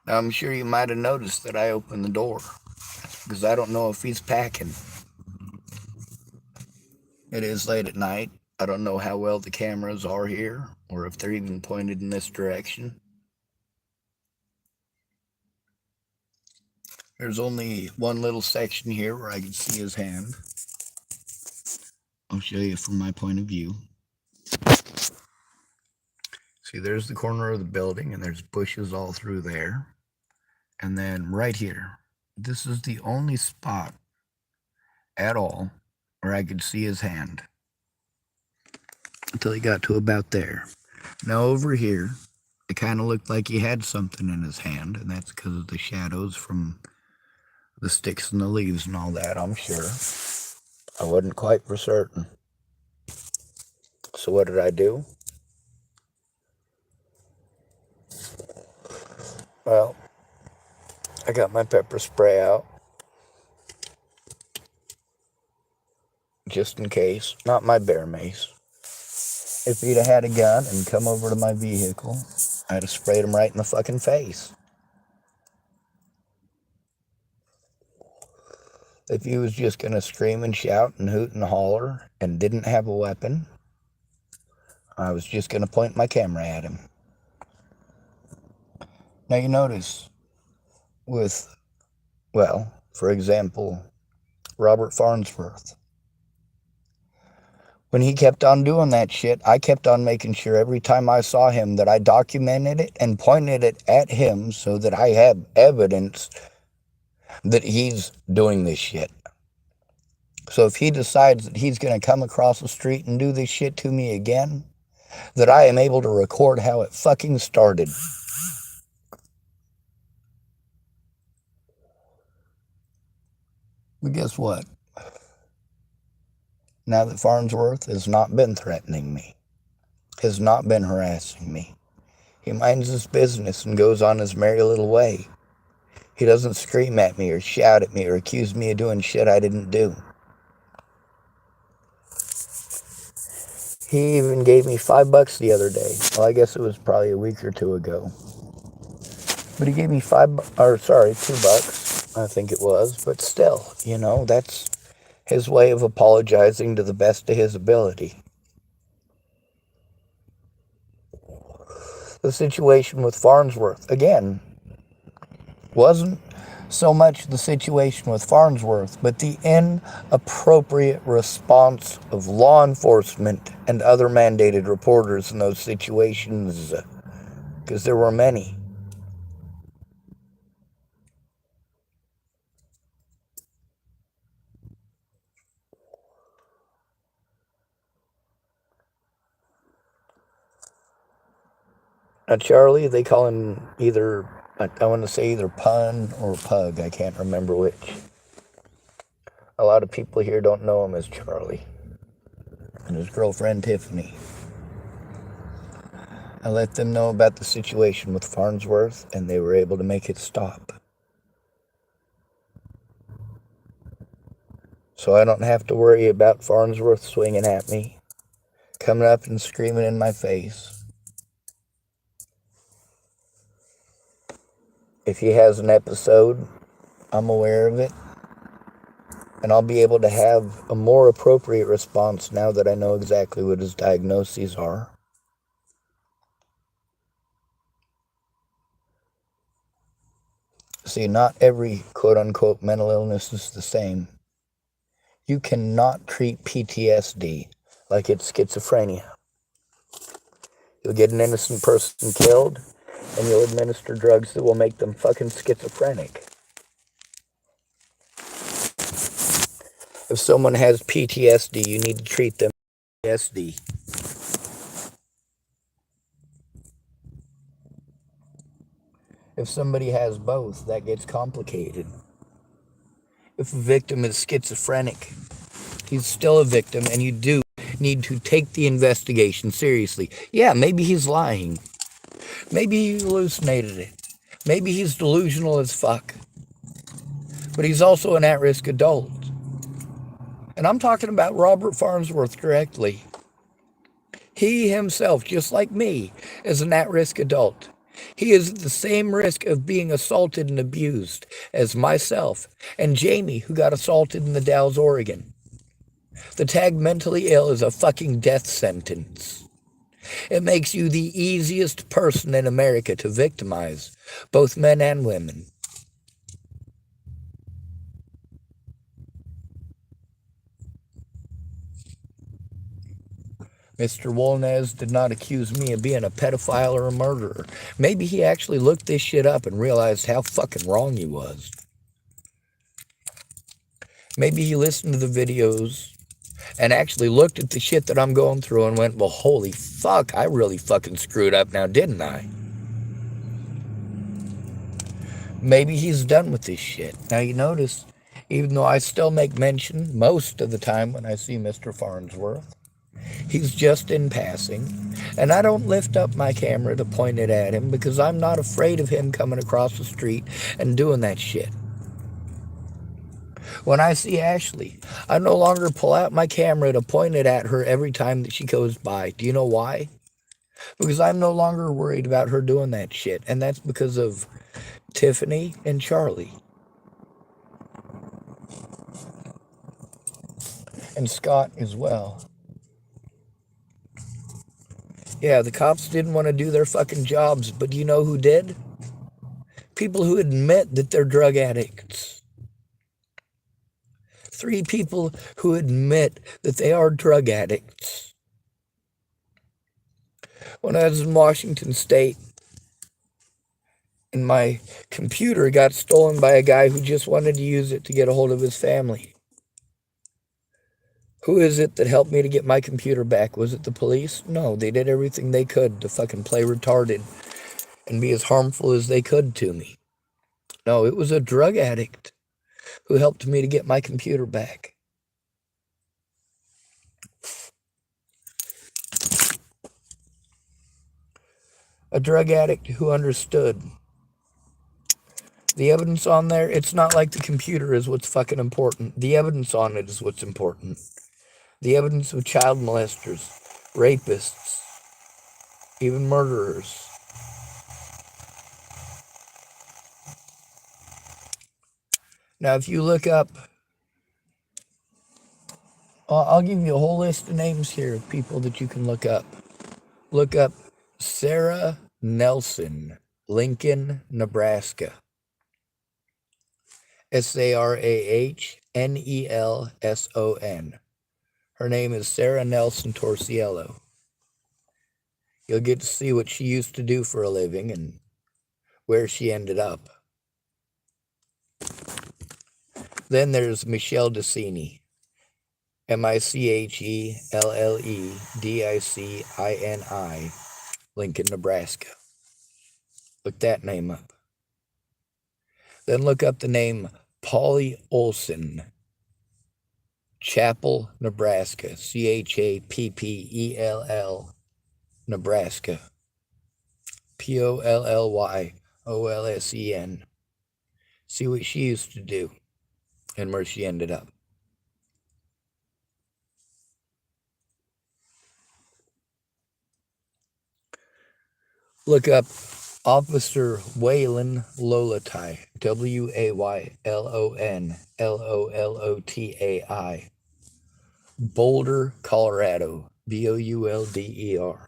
Now, I'm sure you might have noticed that I opened the door, because I don't know if he's packing. It is late at night. I don't know how well the cameras are here, or if they're even pointed in this direction. There's only one little section here where I can see his hand. I'll show you from my point of view. See, there's the corner of the building, and there's bushes all through there. And then right here, this is the only spot at all where I could see his hand until he got to about there. Now over here, it kind of looked like he had something in his hand, and that's because of the shadows from the sticks and the leaves and all that, I'm sure. I wasn't quite for certain. So what did I do? Well, I got my pepper spray out, just in case. Not my bear mace. If he'd have had a gun and come over to my vehicle, I'd have sprayed him right in the fucking face. If he was just going to scream and shout and hoot and holler and didn't have a weapon, I was just going to point my camera at him. Now you notice with, well, for example, Robert Farnsworth. When he kept on doing that shit, I kept on making sure every time I saw him that I documented it and pointed it at him so that I have evidence that he's doing this shit. So if he decides that he's going to come across the street and do this shit to me again, that I am able to record how it fucking started. But guess what? Now that Farnsworth has not been threatening me, has not been harassing me, he minds his business and goes on his merry little way. He doesn't scream at me or shout at me or accuse me of doing shit I didn't do. He even gave me $5 the other day. Well, I guess it was probably a week or 2 ago. But he gave me $2, I think it was. But still, you know, that's his way of apologizing to the best of his ability. The situation with Farnsworth, again, wasn't so much the situation with Farnsworth, but the inappropriate response of law enforcement and other mandated reporters in those situations, because there were many. Now, Charlie, they call him either, I want to say either Pun or Pug. I can't remember which. A lot of people here don't know him as Charlie. And his girlfriend, Tiffany. I let them know about the situation with Farnsworth, and they were able to make it stop. So I don't have to worry about Farnsworth swinging at me, coming up and screaming in my face. If he has an episode, I'm aware of it. And I'll be able to have a more appropriate response now that I know exactly what his diagnoses are. See, not every quote-unquote mental illness is the same. You cannot treat PTSD like it's schizophrenia. You'll get an innocent person killed, and you'll administer drugs that will make them fucking schizophrenic. If someone has PTSD, you need to treat them PTSD. If somebody has both, that gets complicated. If a victim is schizophrenic, he's still a victim, and you do need to take the investigation seriously. Yeah, maybe he's lying. Maybe he hallucinated it. Maybe he's delusional as fuck. But he's also an at-risk adult. And I'm talking about Robert Farnsworth directly. He himself, just like me, is an at-risk adult. He is at the same risk of being assaulted and abused as myself and Jamie, who got assaulted in the Dalles, Oregon. The tag mentally ill is a fucking death sentence. It makes you the easiest person in America to victimize, both men and women. Mr. Wolnez did not accuse me of being a pedophile or a murderer. Maybe he actually looked this shit up and realized how fucking wrong he was. Maybe he listened to the videos and actually looked at the shit that I'm going through and went, well, holy fuck, I really fucking screwed up now, didn't I? Maybe he's done with this shit. Now, you notice, even though I still make mention most of the time when I see Mr. Farnsworth, he's just in passing, and I don't lift up my camera to point it at him because I'm not afraid of him coming across the street and doing that shit. When I see Ashley, I no longer pull out my camera to point it at her every time that she goes by. Do you know why? Because I'm no longer worried about her doing that shit, and that's because of Tiffany and Charlie. And Scott as well. Yeah, the cops didn't want to do their fucking jobs, but do you know who did? People who admit that they're drug addicts. 3 people who admit that they are drug addicts. When I was in Washington State, and my computer got stolen by a guy who just wanted to use it to get a hold of his family. Who is it that helped me to get my computer back? Was it the police? No, they did everything they could to fucking play retarded and be as harmful as they could to me. No, it was a drug addict who helped me to get my computer back. A drug addict who understood. The evidence on there, it's not like the computer is what's fucking important. The evidence on it is what's important. The evidence of child molesters, rapists, even murderers. Now, if you look up, I'll give you a whole list of names here of people that you can look up. Look up Sarah Nelson, Lincoln, Nebraska. SarahNelson. Her name is Sarah Nelson Torciello. You'll get to see what she used to do for a living and where she ended up. Then there's Michelle Dicini, Michelledicini, Lincoln, Nebraska. Look that name up. Then look up the name Polly Olson, Chapel, Nebraska, Chappell, Nebraska, Pollylolsen. See what she used to do and where she ended up. Look up Officer Waylon Lolotai, Waylonlolotai, Boulder, Colorado, Boulder.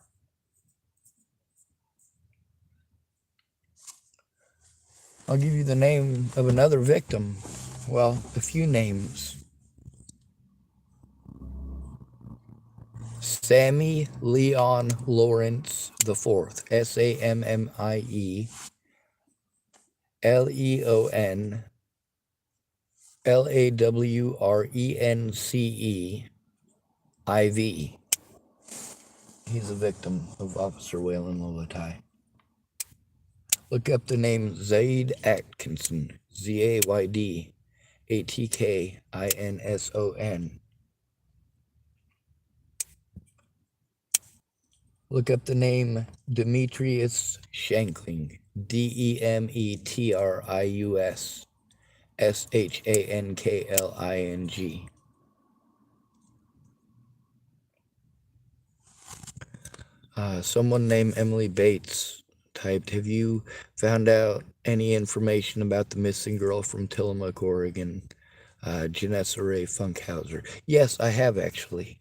I'll give you the name of another victim. Well, a few names. Sammy Leon Lawrence IV, SammyLeonLawrenceiv. He's a victim of Officer Waylon Lolotai. Look up the name Zayd Atkinson, ZaydAtkinson. Look up the name Demetrius Shankling, Demetrius Shankling. Someone named Emily Bates typed, have you found out any information about the missing girl from Tillamook, Oregon, Janessa Ray Funkhauser? Yes, I have actually.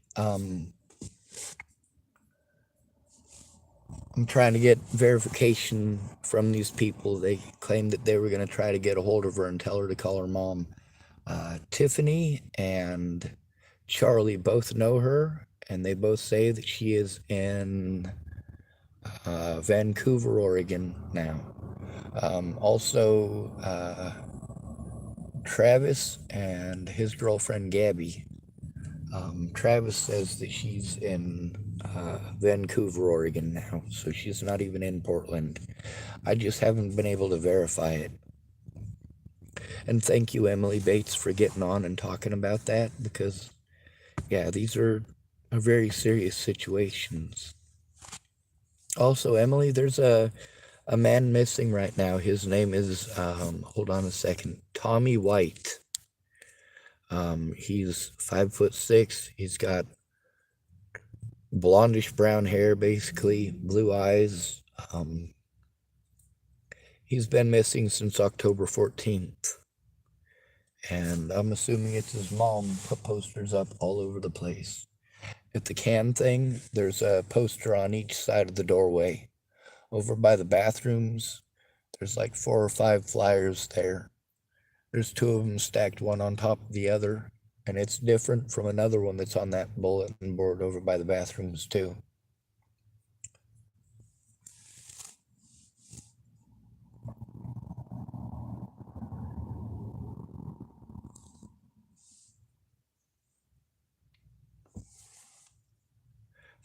I'm trying to get verification from these people. They claimed that they were going to try to get a hold of her and tell her to call her mom. Tiffany and Charlie both know her, and they both say that she is in Vancouver, Oregon now. Also, Travis and his girlfriend Gabby. Travis says that she's in Vancouver, Oregon now, so she's not even in Portland. I just haven't been able to verify it. And thank you, Emily Bates, for getting on and talking about that, because, yeah, these are very serious situations. Also, Emily, there's a man missing right now. His name is, hold on a second, Tommy White. He's 5'6". He's got blondish brown hair, basically, blue eyes. He's been missing since October 14th. And I'm assuming it's his mom put posters up all over the place. At the can thing, there's a poster on each side of the doorway. Over by the bathrooms, there's like 4 or 5 flyers there. There's 2 of them stacked one on top of the other, and it's different from another one that's on that bulletin board over by the bathrooms too.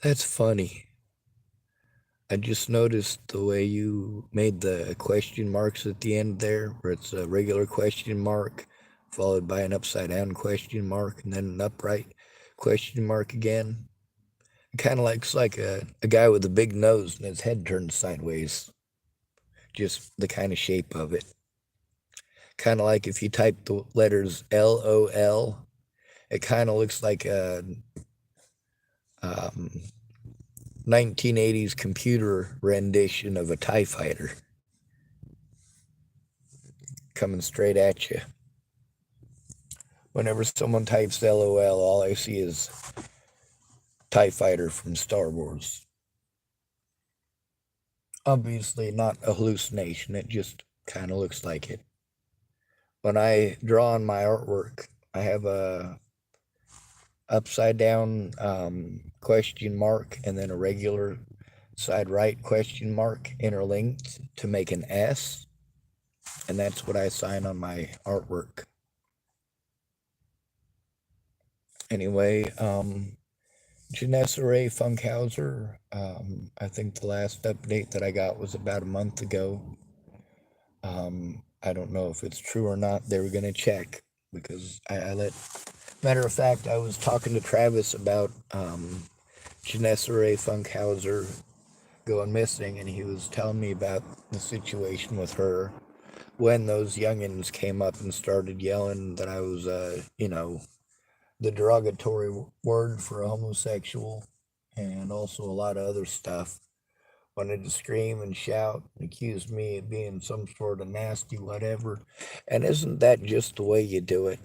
That's funny. I just noticed the way you made the question marks at the end there, where it's a regular question mark followed by an upside down question mark and then an upright question mark again. It kind of looks like a guy with a big nose and his head turned sideways. Just the kind of shape of it. Kind of like if you type the letters LOL, it kind of looks like a 1980s computer rendition of a TIE fighter coming straight at you. Whenever someone types LOL, all I see is TIE fighter from Star Wars. Obviously not a hallucination, it just kind of looks like it. When I draw on my artwork, I have a upside down question mark and then a regular side right question mark interlinked to make an S, and that's what I sign on my artwork. Anyway, Janessa Ray Funkhauser, I think the last update that I got was about a month ago. I don't know if it's true or not. They were going to check because matter of fact, I was talking to Travis about Janessa Ray Funkhauser going missing, and he was telling me about the situation with her when those youngins came up and started yelling that I was, the derogatory word for a homosexual, and also a lot of other stuff. wanted to scream and shout and accuse me of being some sort of nasty whatever. And isn't that just the way you do it?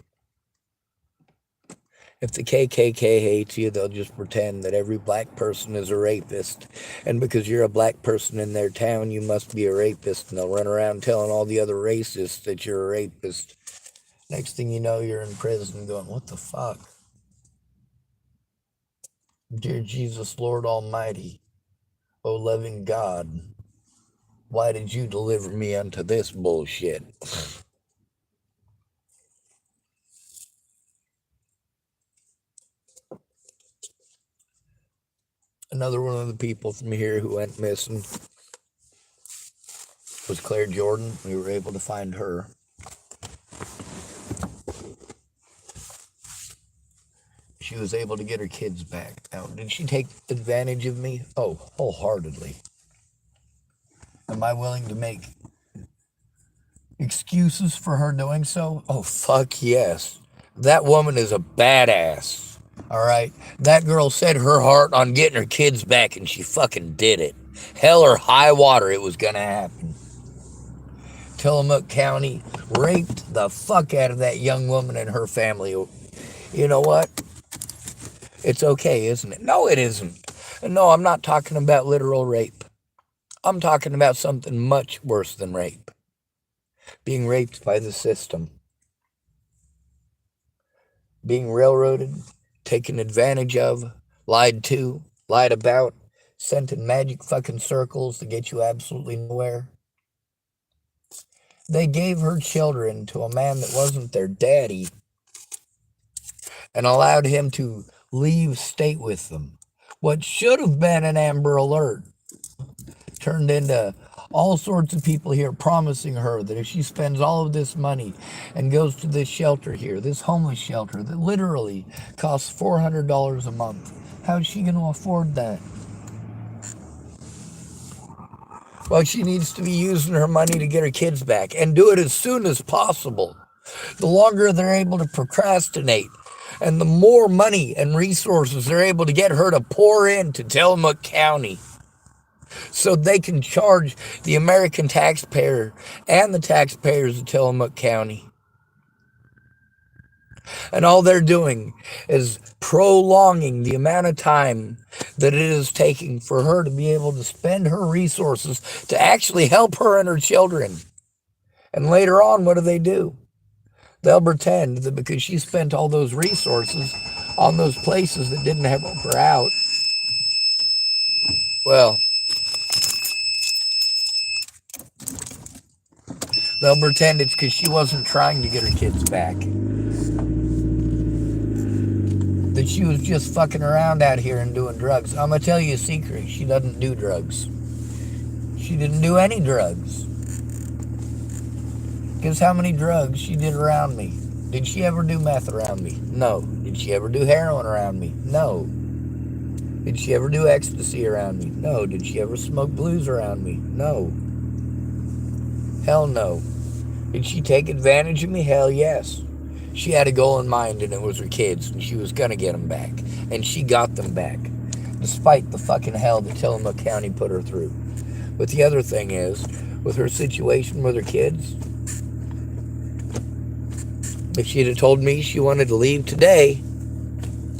If the KKK hates you, they'll just pretend that every black person is a rapist. And because you're a black person in their town, you must be a rapist. And they'll run around telling all the other racists that you're a rapist. Next thing you know, you're in prison going, what the fuck? Dear Jesus, Lord Almighty, O loving God, why did you deliver me unto this bullshit? Another one of the people from here who went missing was Claire Jordan. We were able to find her. She was able to get her kids back. Now, did she take advantage of me? Oh, wholeheartedly. Am I willing to make excuses for her doing so? Oh, fuck yes. That woman is a badass. All right? That girl set her heart on getting her kids back, and she fucking did it. Hell or high water, it was going to happen. Tillamook County raped the fuck out of that young woman and her family. You know what? It's okay, isn't it? No, it isn't. And no, I'm not talking about literal rape. I'm talking about something much worse than rape. Being raped by the system. Being railroaded, taken advantage of, lied to, lied about, sent in magic fucking circles to get you absolutely nowhere. They gave her children to a man that wasn't their daddy and allowed him to leave state with them. What should have been an Amber Alert turned into all sorts of people here promising her that if she spends all of this money and goes to this shelter here, this homeless shelter that literally costs $400 a month, how's she going to afford that? Well, she needs to be using her money to get her kids back and do it as soon as possible. The longer they're able to procrastinate and the more money and resources they're able to get her to pour into Tillamook County so they can charge the American taxpayer and the taxpayers of Tillamook County. And all they're doing is prolonging the amount of time that it is taking for her to be able to spend her resources to actually help her and her children. And later on, what do? They'll pretend that because she spent all those resources on those places that didn't help her out, well, they'll pretend it's because she wasn't trying to get her kids back. That she was just fucking around out here and doing drugs. I'm going to tell you a secret. She doesn't do drugs. She didn't do any drugs. Guess how many drugs she did around me? Did she ever do meth around me? No. Did she ever do heroin around me? No. Did she ever do ecstasy around me? No. Did she ever smoke blues around me? No. Hell no. Did she take advantage of me? Hell yes. She had a goal in mind, and it was her kids, and she was going to get them back. And she got them back, despite the fucking hell that Tillamook County put her through. But the other thing is, with her situation with her kids, if she'd have told me she wanted to leave today,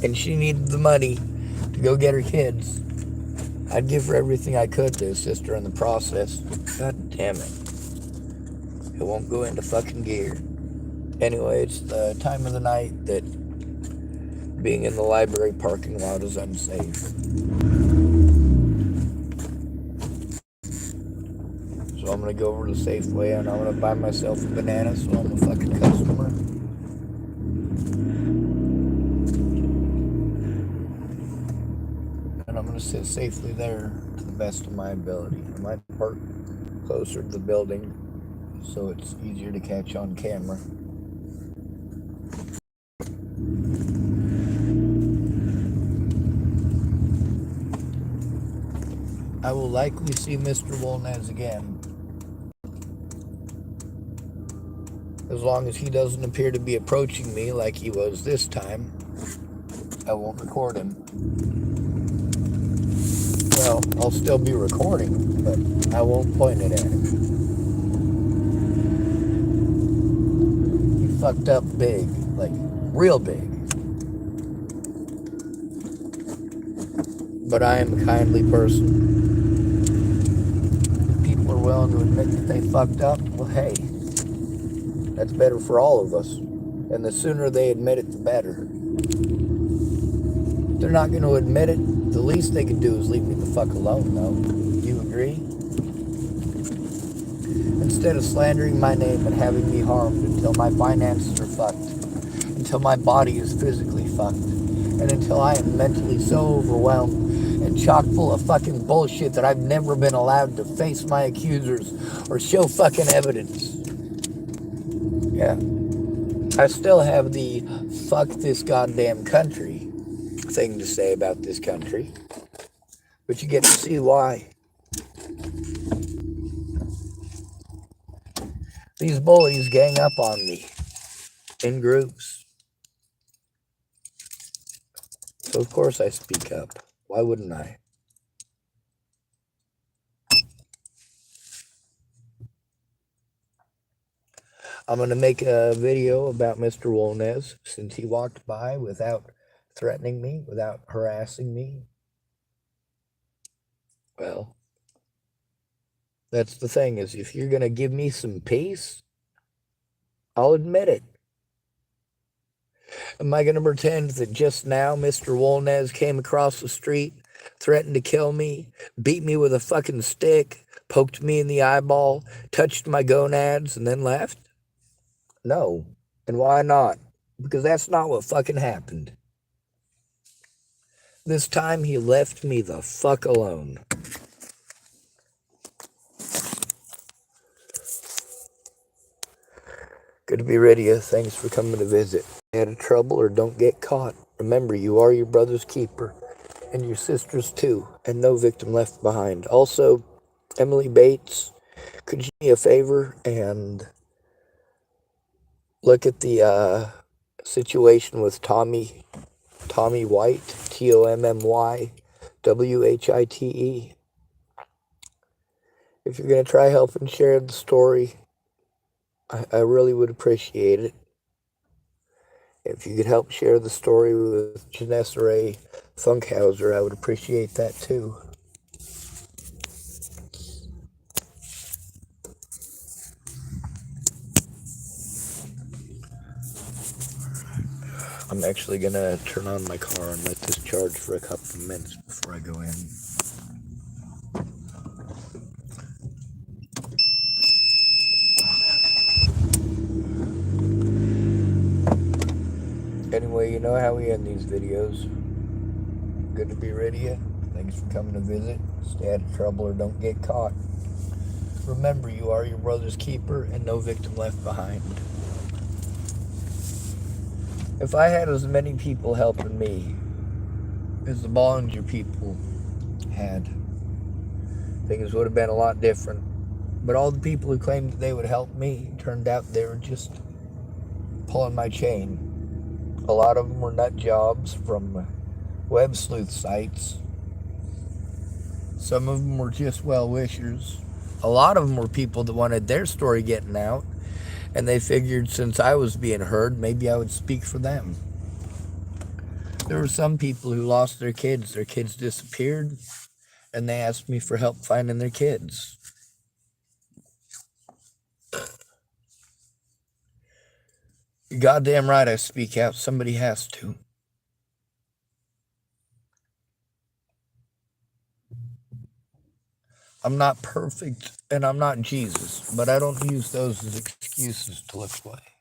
and she needed the money to go get her kids, I'd give her everything I could to assist her in the process. God damn it. It won't go into fucking gear. Anyway, it's the time of the night that being in the library parking lot is unsafe. So I'm going to go over to Safeway and I'm going to buy myself a banana so I'm a fucking customer. And I'm going to sit safely there to the best of my ability. I might park closer to the building so it's easier to catch on camera. I will likely see Mr. Wolnez again. As long as he doesn't appear to be approaching me like he was this time, I won't record him. Well, I'll still be recording, but I won't point it at him. He fucked up big, like real big. But I am a kindly person. If people are willing to admit that they fucked up, well, hey, that's better for all of us. And the sooner they admit it, the better. If they're not going to admit it, the least they can do is leave me the fuck alone, though. You agree? Instead of slandering my name and having me harmed until my finances are fucked, until my body is physically fucked, and until I am mentally so overwhelmed and chock full of fucking bullshit that I've never been allowed to face my accusers or show fucking evidence. Yeah. I still have the fuck this goddamn country thing to say about this country, but you get to see why. These bullies gang up on me in groups. So of course I speak up. Why wouldn't I? I'm going to make a video about Mr. Wolnez since he walked by without threatening me, without harassing me. Well, that's the thing, is if you're going to give me some peace, I'll admit it. Am I going to pretend that just now Mr. Wolnez came across the street, threatened to kill me, beat me with a fucking stick, poked me in the eyeball, touched my gonads, and then left? No. And why not? Because that's not what fucking happened. This time he left me the fuck alone. Good to be ready. Thanks for coming to visit. Out of trouble or don't get caught. Remember, you are your brother's keeper. And your sister's too. And no victim left behind. Also, Emily Bates, could you do me a favor and look at the situation with Tommy White, TOMMYWHITE. If you're going to try helping share the story, I really would appreciate it. If you could help share the story with Janessa Ray Funkhauser, I would appreciate that too. I'm actually going to turn on my car and let this charge for a couple of minutes before I go in. Anyway, you know how we end these videos. Good to be rid of you. Thanks for coming to visit. Stay out of trouble or don't get caught. Remember, you are your brother's keeper and no victim left behind. If I had as many people helping me as the Bollinger people had, things would have been a lot different. But all the people who claimed that they would help me, turned out they were just pulling my chain. A lot of them were nut jobs from web sleuth sites. Some of them were just well-wishers. A lot of them were people that wanted their story getting out, and they figured since I was being heard, maybe I would speak for them. There were some people who lost their kids. Their kids disappeared, and they asked me for help finding their kids. You're goddamn right I speak out. Somebody has to. I'm not perfect, and I'm not Jesus, but I don't use those as excuses to look away.